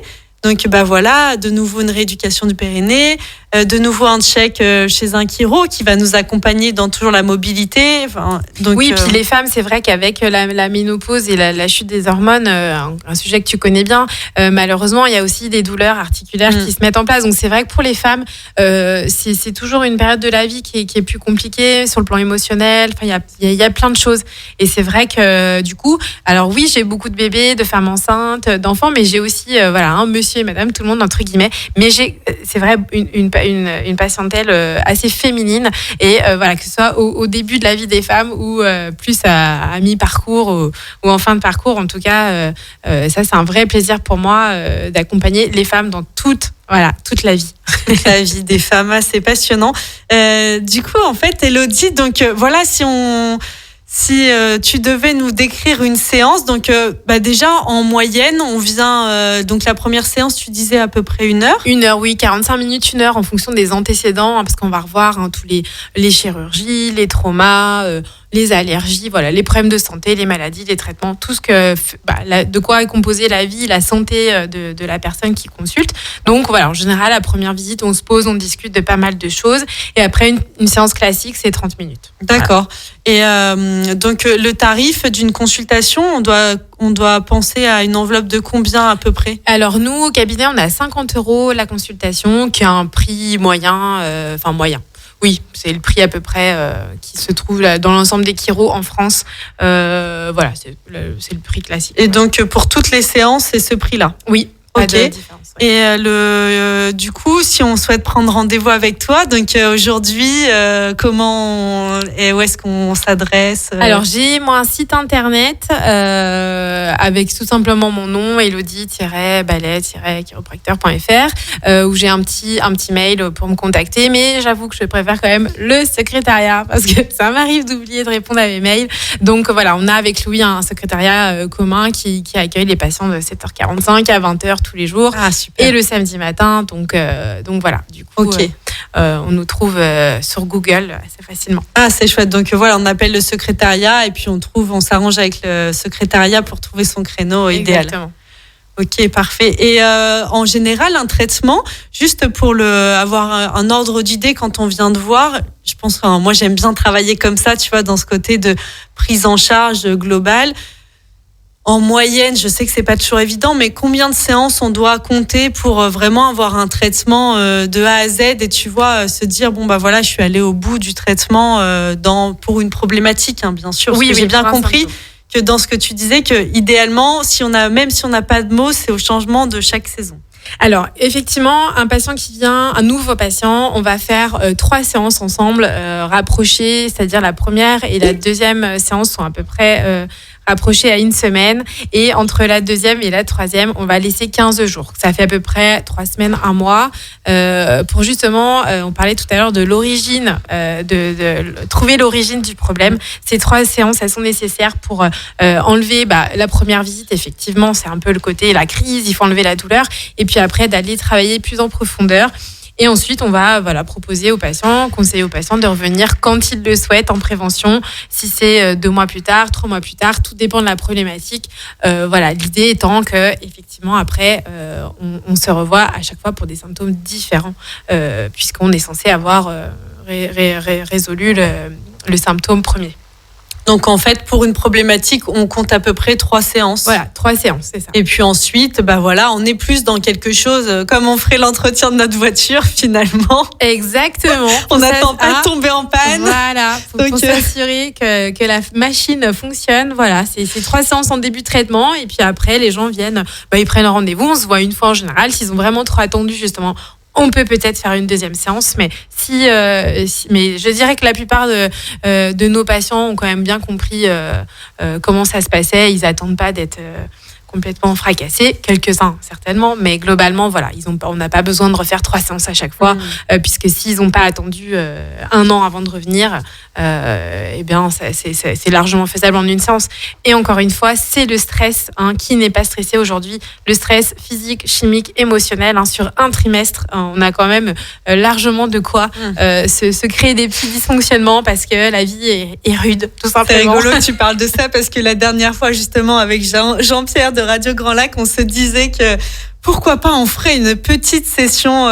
Donc, voilà, de nouveau une rééducation du périnée, de nouveau un check chez un chiro qui va nous accompagner dans toujours la mobilité. Enfin, donc, oui, puis les femmes, c'est vrai qu'avec la ménopause et la chute des hormones, un sujet que tu connais bien, malheureusement, il y a aussi des douleurs articulaires qui se mettent en place. Donc, c'est vrai que pour les femmes, c'est toujours une période de la vie qui est plus compliquée sur le plan émotionnel. Enfin, il y a plein de choses. Et c'est vrai que, du coup, alors oui, j'ai beaucoup de bébés, de femmes enceintes, d'enfants, mais j'ai aussi, un monsieur et madame, tout le monde, entre guillemets. Mais j'ai, c'est vrai, une patientèle assez féminine et que ce soit au début de la vie des femmes ou plus à mi-parcours ou en fin de parcours. En tout cas, ça, c'est un vrai plaisir pour moi d'accompagner les femmes dans toute la vie. La vie des femmes, c'est passionnant. Du coup, en fait, Élodie, donc si tu devais nous décrire une séance, donc déjà en moyenne, on vient donc la première séance, tu disais à peu près 1 heure. 1 heure, oui, 45 minutes, 1 heure en fonction des antécédents, parce qu'on va revoir tous les chirurgies, les traumas, les allergies, les problèmes de santé, les maladies, les traitements, tout ce que de quoi est composée la vie, la santé de la personne qui consulte. Donc en général, la première visite, on se pose, on discute de pas mal de choses, et après une séance classique, c'est 30 minutes. D'accord. Et donc le tarif d'une consultation, on doit penser à une enveloppe de combien à peu près? Alors nous, au cabinet, on a 50 € la consultation, qui est un prix moyen, moyen. Oui, c'est le prix à peu près qui se trouve dans l'ensemble des chiros en France. C'est le prix classique. Et donc pour toutes les séances, c'est ce prix-là? Oui. Ok. Et du coup, si on souhaite prendre rendez-vous avec toi, donc aujourd'hui, comment et où est-ce qu'on s'adresse? Alors j'ai moi un site internet avec tout simplement mon nom, elodie-ballet-chiropracteur.fr, où j'ai un petit mail pour me contacter, mais j'avoue que je préfère quand même le secrétariat parce que ça m'arrive d'oublier de répondre à mes mails. Donc on a avec Louis un secrétariat commun qui accueille les patients de 7h45 à 20h tous les jours. Ah, super. Et le samedi matin, donc voilà. Du coup, okay. On nous trouve sur Google assez facilement. Ah, c'est chouette. Donc on appelle le secrétariat et puis on s'arrange avec le secrétariat pour trouver son créneau idéal. Exactement. Ok, parfait. Et en général, un traitement, juste pour avoir un ordre d'idée quand on vient de voir, je pense que moi j'aime bien travailler comme ça, tu vois, dans ce côté de prise en charge globale. En moyenne, je sais que c'est pas toujours évident, mais combien de séances on doit compter pour vraiment avoir un traitement de A à Z et tu vois se dire je suis allée au bout du traitement pour une problématique, hein, bien sûr. Oui, j'ai bien compris que dans ce que tu disais que idéalement, même si on n'a pas de mots, c'est au changement de chaque saison. Alors, effectivement, un nouveau patient, on va faire 3 séances ensemble, rapprochées, c'est-à-dire la première et la deuxième séance sont à peu près rapprochées à 1 semaine. Et entre la deuxième et la troisième, on va laisser 15 jours. Ça fait à peu près 3 semaines, 1 mois, pour justement, on parlait tout à l'heure de l'origine, de trouver l'origine du problème. Ces 3 séances, elles sont nécessaires pour enlever la première visite. Effectivement, c'est un peu le côté la crise, il faut enlever la douleur. Et puis après, d'aller travailler plus en profondeur. Et ensuite, on va proposer aux patients, conseiller aux patients de revenir quand ils le souhaitent en prévention. Si c'est 2 mois plus tard, 3 mois plus tard, tout dépend de la problématique. L'idée étant que effectivement après, on se revoit à chaque fois pour des symptômes différents, puisqu'on est censé avoir résolu le symptôme premier. Donc en fait, pour une problématique, on compte à peu près 3 séances. Voilà, 3 séances, c'est ça. Et puis ensuite, on est plus dans quelque chose comme on ferait l'entretien de notre voiture finalement. Exactement. On n'attend pas de tomber en panne. Voilà, pour s'assurer que la machine fonctionne. Voilà, c'est 3 séances en début de traitement et puis après, les gens viennent, ils prennent rendez-vous. On se voit une fois en général. S'ils ont vraiment trop attendu justement, on peut peut-être faire une deuxième séance, mais mais je dirais que la plupart de nos patients ont quand même bien compris comment ça se passait. Ils n'attendent pas complètement fracassés, quelques-uns certainement, mais globalement, voilà, on n'a pas besoin de refaire 3 séances à chaque fois, puisque s'ils n'ont pas attendu 1 an avant de revenir, eh bien, c'est largement faisable en une séance. Et encore une fois, c'est le stress, qui n'est pas stressé aujourd'hui, le stress physique, chimique, émotionnel, sur un trimestre, on a quand même largement de quoi se créer des petits dysfonctionnements parce que la vie est rude, tout simplement. C'est rigolo que tu parles de ça parce que la dernière fois, justement, avec Jean-Pierre de Radio Grand Lac, on se disait que pourquoi pas on ferait une petite session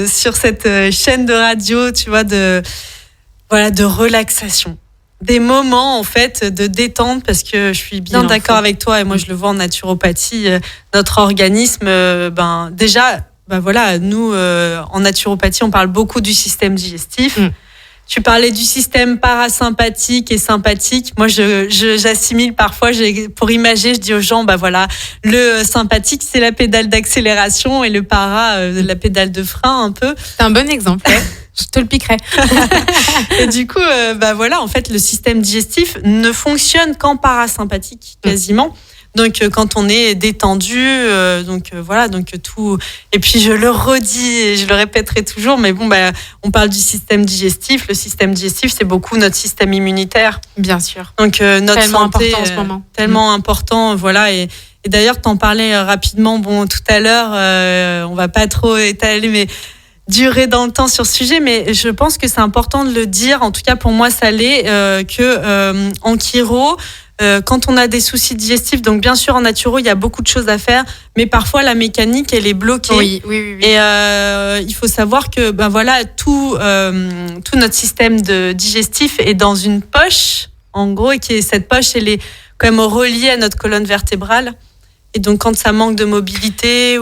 sur cette chaîne de radio, tu vois, de relaxation. Des moments, en fait, de détente, parce que je suis bien d'accord avec toi, et moi je le vois en naturopathie, notre organisme, déjà, nous, en naturopathie, on parle beaucoup du système digestif. Tu parlais du système parasympathique et sympathique. Moi, j'assimile parfois, pour imager, je dis aux gens, le sympathique, c'est la pédale d'accélération et le para, la pédale de frein un peu. C'est un bon exemple. Je te le piquerai. Et du coup, en fait, le système digestif ne fonctionne qu'en parasympathique, quasiment. Donc, quand on est détendu, donc tout. Et puis, je le redis et je le répéterai toujours, mais on parle du système digestif. Le système digestif, c'est beaucoup notre système immunitaire. Bien sûr. Donc, notre tellement santé, important en ce moment. Tellement important, voilà. Et d'ailleurs, t'en parlais rapidement, tout à l'heure, on va pas trop étaler, mais durer dans le temps sur ce sujet, mais je pense que c'est important de le dire. En tout cas, pour moi, ça l'est, en chiro, quand on a des soucis digestifs, donc bien sûr en naturo, il y a beaucoup de choses à faire, mais parfois la mécanique, elle est bloquée. Oui. Et il faut savoir que tout notre système digestif est dans une poche, en gros, et cette poche, elle est quand même reliée à notre colonne vertébrale. Et donc, quand ça manque de mobilité...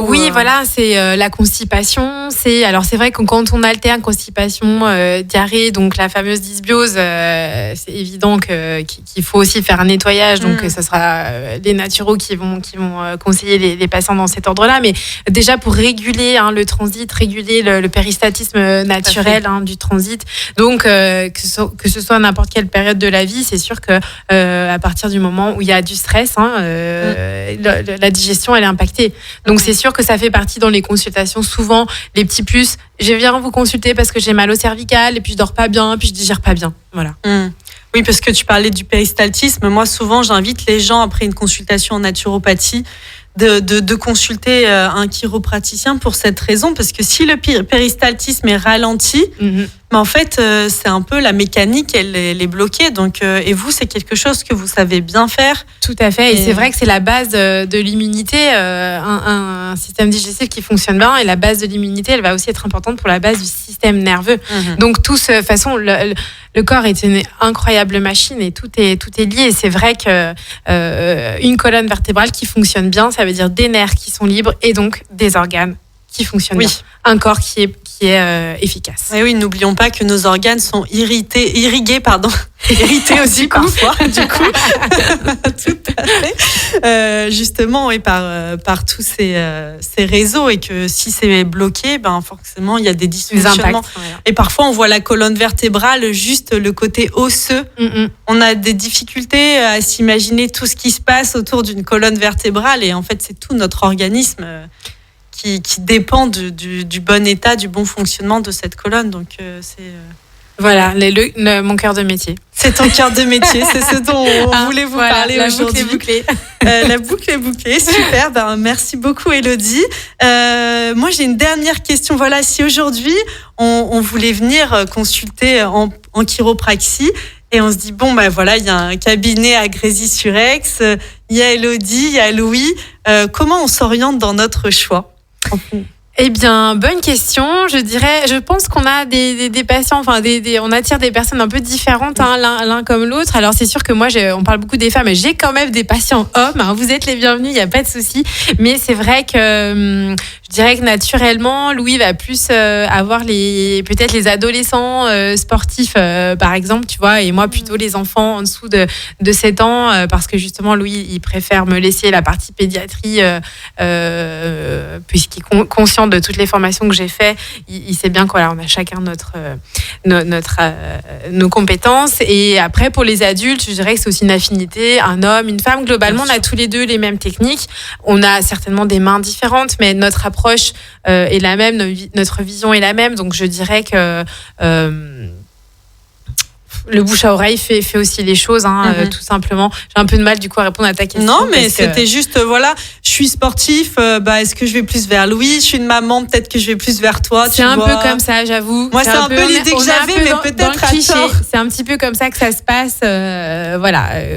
c'est la constipation. C'est vrai que quand on alterne constipation, diarrhée, donc la fameuse dysbiose, c'est évident qu'il faut aussi faire un nettoyage. Donc, ça sera les naturaux qui vont conseiller les patients dans cet ordre-là. Mais déjà, pour réguler le transit, réguler le péristatisme naturel du transit. Donc, que ce soit à n'importe quelle période de la vie, c'est sûr que à partir du moment où il y a du stress, la digestion, elle est impactée. Donc, c'est sûr que ça fait partie dans les consultations. Souvent, les petits plus, je viens vous consulter parce que j'ai mal au cervical et puis je dors pas bien, puis je digère pas bien. Voilà. Oui, parce que tu parlais du péristaltisme. Moi, souvent, j'invite les gens, après une consultation en naturopathie, de consulter un chiropraticien pour cette raison, parce que si le péristaltisme est ralenti, mais en fait, c'est un peu la mécanique, elle est bloquée. Donc, et vous, c'est quelque chose que vous savez bien faire. Tout à fait. Et c'est vrai que c'est la base de l'immunité. Un système digestif qui fonctionne bien, et la base de l'immunité, elle va aussi être importante pour la base du système nerveux. Donc, de toute façon, le corps est une incroyable machine et tout est lié. Et c'est vrai que une colonne vertébrale qui fonctionne bien, ça veut dire des nerfs qui sont libres et donc des organes qui fonctionnent bien. Un corps qui est efficace. Et oui, n'oublions pas que nos organes sont irrités aussi parfois, du coup. Tout à fait. Justement, et par tous ces réseaux, et que si c'est bloqué, forcément, il y a des dysfonctionnements. Et parfois, on voit la colonne vertébrale, juste le côté osseux. On a des difficultés à s'imaginer tout ce qui se passe autour d'une colonne vertébrale, et en fait, c'est tout notre organisme qui dépend du bon état, du bon fonctionnement de cette colonne. Donc, c'est... Voilà, mon cœur de métier. C'est ton cœur de métier, c'est ce dont on voulait vous parler aujourd'hui. La boucle est bouclée, super. Merci beaucoup, Élodie. Moi, j'ai une dernière question. Voilà, si aujourd'hui, on voulait venir consulter en chiropraxie, et on se dit, il y a un cabinet à Grésy-sur-Aix, il y a Élodie, il y a Louis. Comment on s'oriente dans notre choix ? Eh bien, bonne question. Je pense qu'on a des patients, on attire des personnes un peu différentes, l'un comme l'autre. Alors, c'est sûr que moi, on parle beaucoup des femmes, mais j'ai quand même des patients hommes. Vous êtes les bienvenus, il n'y a pas de souci. Mais c'est vrai que je dirais que naturellement, Louis va plus avoir peut-être les adolescents sportifs, par exemple, tu vois, et moi plutôt les enfants en dessous de 7 ans, parce que justement, Louis, il préfère me laisser la partie pédiatrie, puisqu'il est conscient conscient de toutes les formations que j'ai faites. Il sait bien qu'on a chacun nos compétences. Et après, pour les adultes, je dirais que c'est aussi une affinité, un homme, une femme. Globalement, on a tous les deux les mêmes techniques. On a certainement des mains différentes, mais notre approche est la même, notre vision est la même. Donc, je dirais que le bouche à oreille fait aussi les choses, tout simplement. J'ai un peu de mal du coup à répondre à ta question. Non, mais c'était juste, je suis sportif, est-ce que je vais plus vers Louis? Je suis une maman, peut-être que je vais plus vers toi. C'est un peu comme ça, j'avoue. Moi, c'est un peu l'idée que j'avais, mais peut-être à tort. C'est un petit peu comme ça que ça se passe.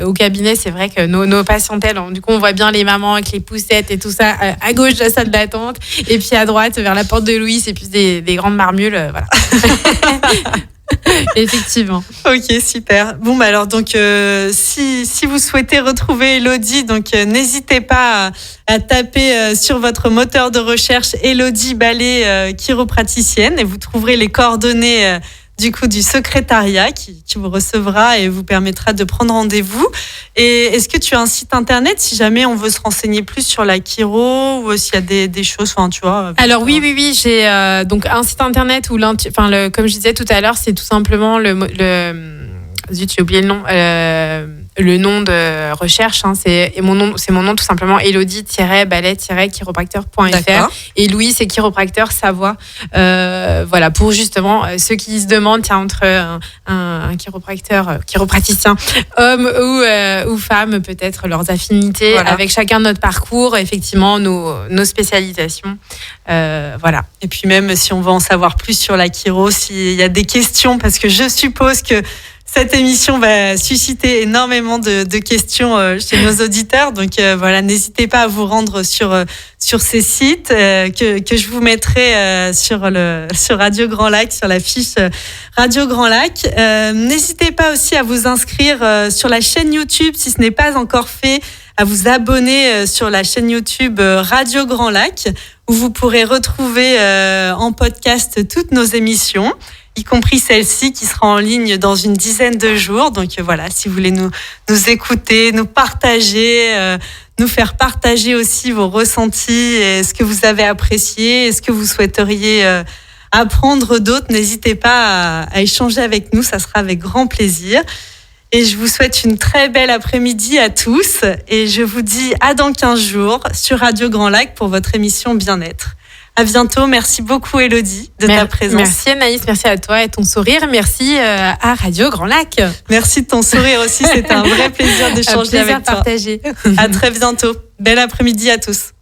Au cabinet, c'est vrai que nos patientèles, du coup, on voit bien les mamans avec les poussettes et tout ça à gauche de la salle d'attente, et puis à droite vers la porte de Louis, c'est plus des grandes marmules, voilà. Effectivement. Ok, super. Bon, alors donc si vous souhaitez retrouver Élodie, donc n'hésitez pas à taper sur votre moteur de recherche Élodie Ballet, chiropraticienne, et vous trouverez les coordonnées du coup du secrétariat qui vous recevra et vous permettra de prendre rendez-vous. Et est-ce que tu as un site internet si jamais on veut se renseigner plus sur la chiro, ou s'il y a des choses, tu vois? Alors oui, j'ai donc un site internet où comme je disais tout à l'heure, c'est tout simplement zut, j'ai oublié le nom. Le nom de recherche, c'est mon nom tout simplement, Élodie-ballet-chiropracteur.fr. Et Louis, c'est chiropracteur Savoie. Voilà, pour justement ceux qui se demandent, entre un chiropraticien homme ou femme, peut-être leurs affinités, voilà. Avec chacun notre parcours, effectivement, nos spécialisations. Voilà. Et puis même si on veut en savoir plus sur la chiro, s'il y a des questions, parce que je suppose que cette émission va susciter énormément de questions chez nos auditeurs. Donc voilà, n'hésitez pas à vous rendre sur ces sites que je vous mettrai sur Radio Grand Lac, sur la fiche Radio Grand Lac. N'hésitez pas aussi à vous inscrire sur la chaîne YouTube si ce n'est pas encore fait, à vous abonner sur la chaîne YouTube Radio Grand Lac, où vous pourrez retrouver en podcast toutes nos émissions, y compris celle-ci qui sera en ligne dans une dizaine de jours. Donc voilà, si vous voulez nous écouter, nous partager, nous faire partager aussi vos ressentis, et ce que vous avez apprécié, et ce que vous souhaiteriez apprendre d'autres, n'hésitez pas à échanger avec nous, ça sera avec grand plaisir. Et je vous souhaite une très belle après-midi à tous, et je vous dis à dans 15 jours sur Radio Grand Lac pour votre émission Bien-être. À bientôt. Merci beaucoup, Élodie, de ta présence. Merci, Anaïs. Merci à toi et ton sourire. Merci à Radio Grand Lac. Merci de ton sourire aussi. C'était un vrai plaisir d'échanger avec toi. Partagé. À très bientôt. Bel après-midi à tous.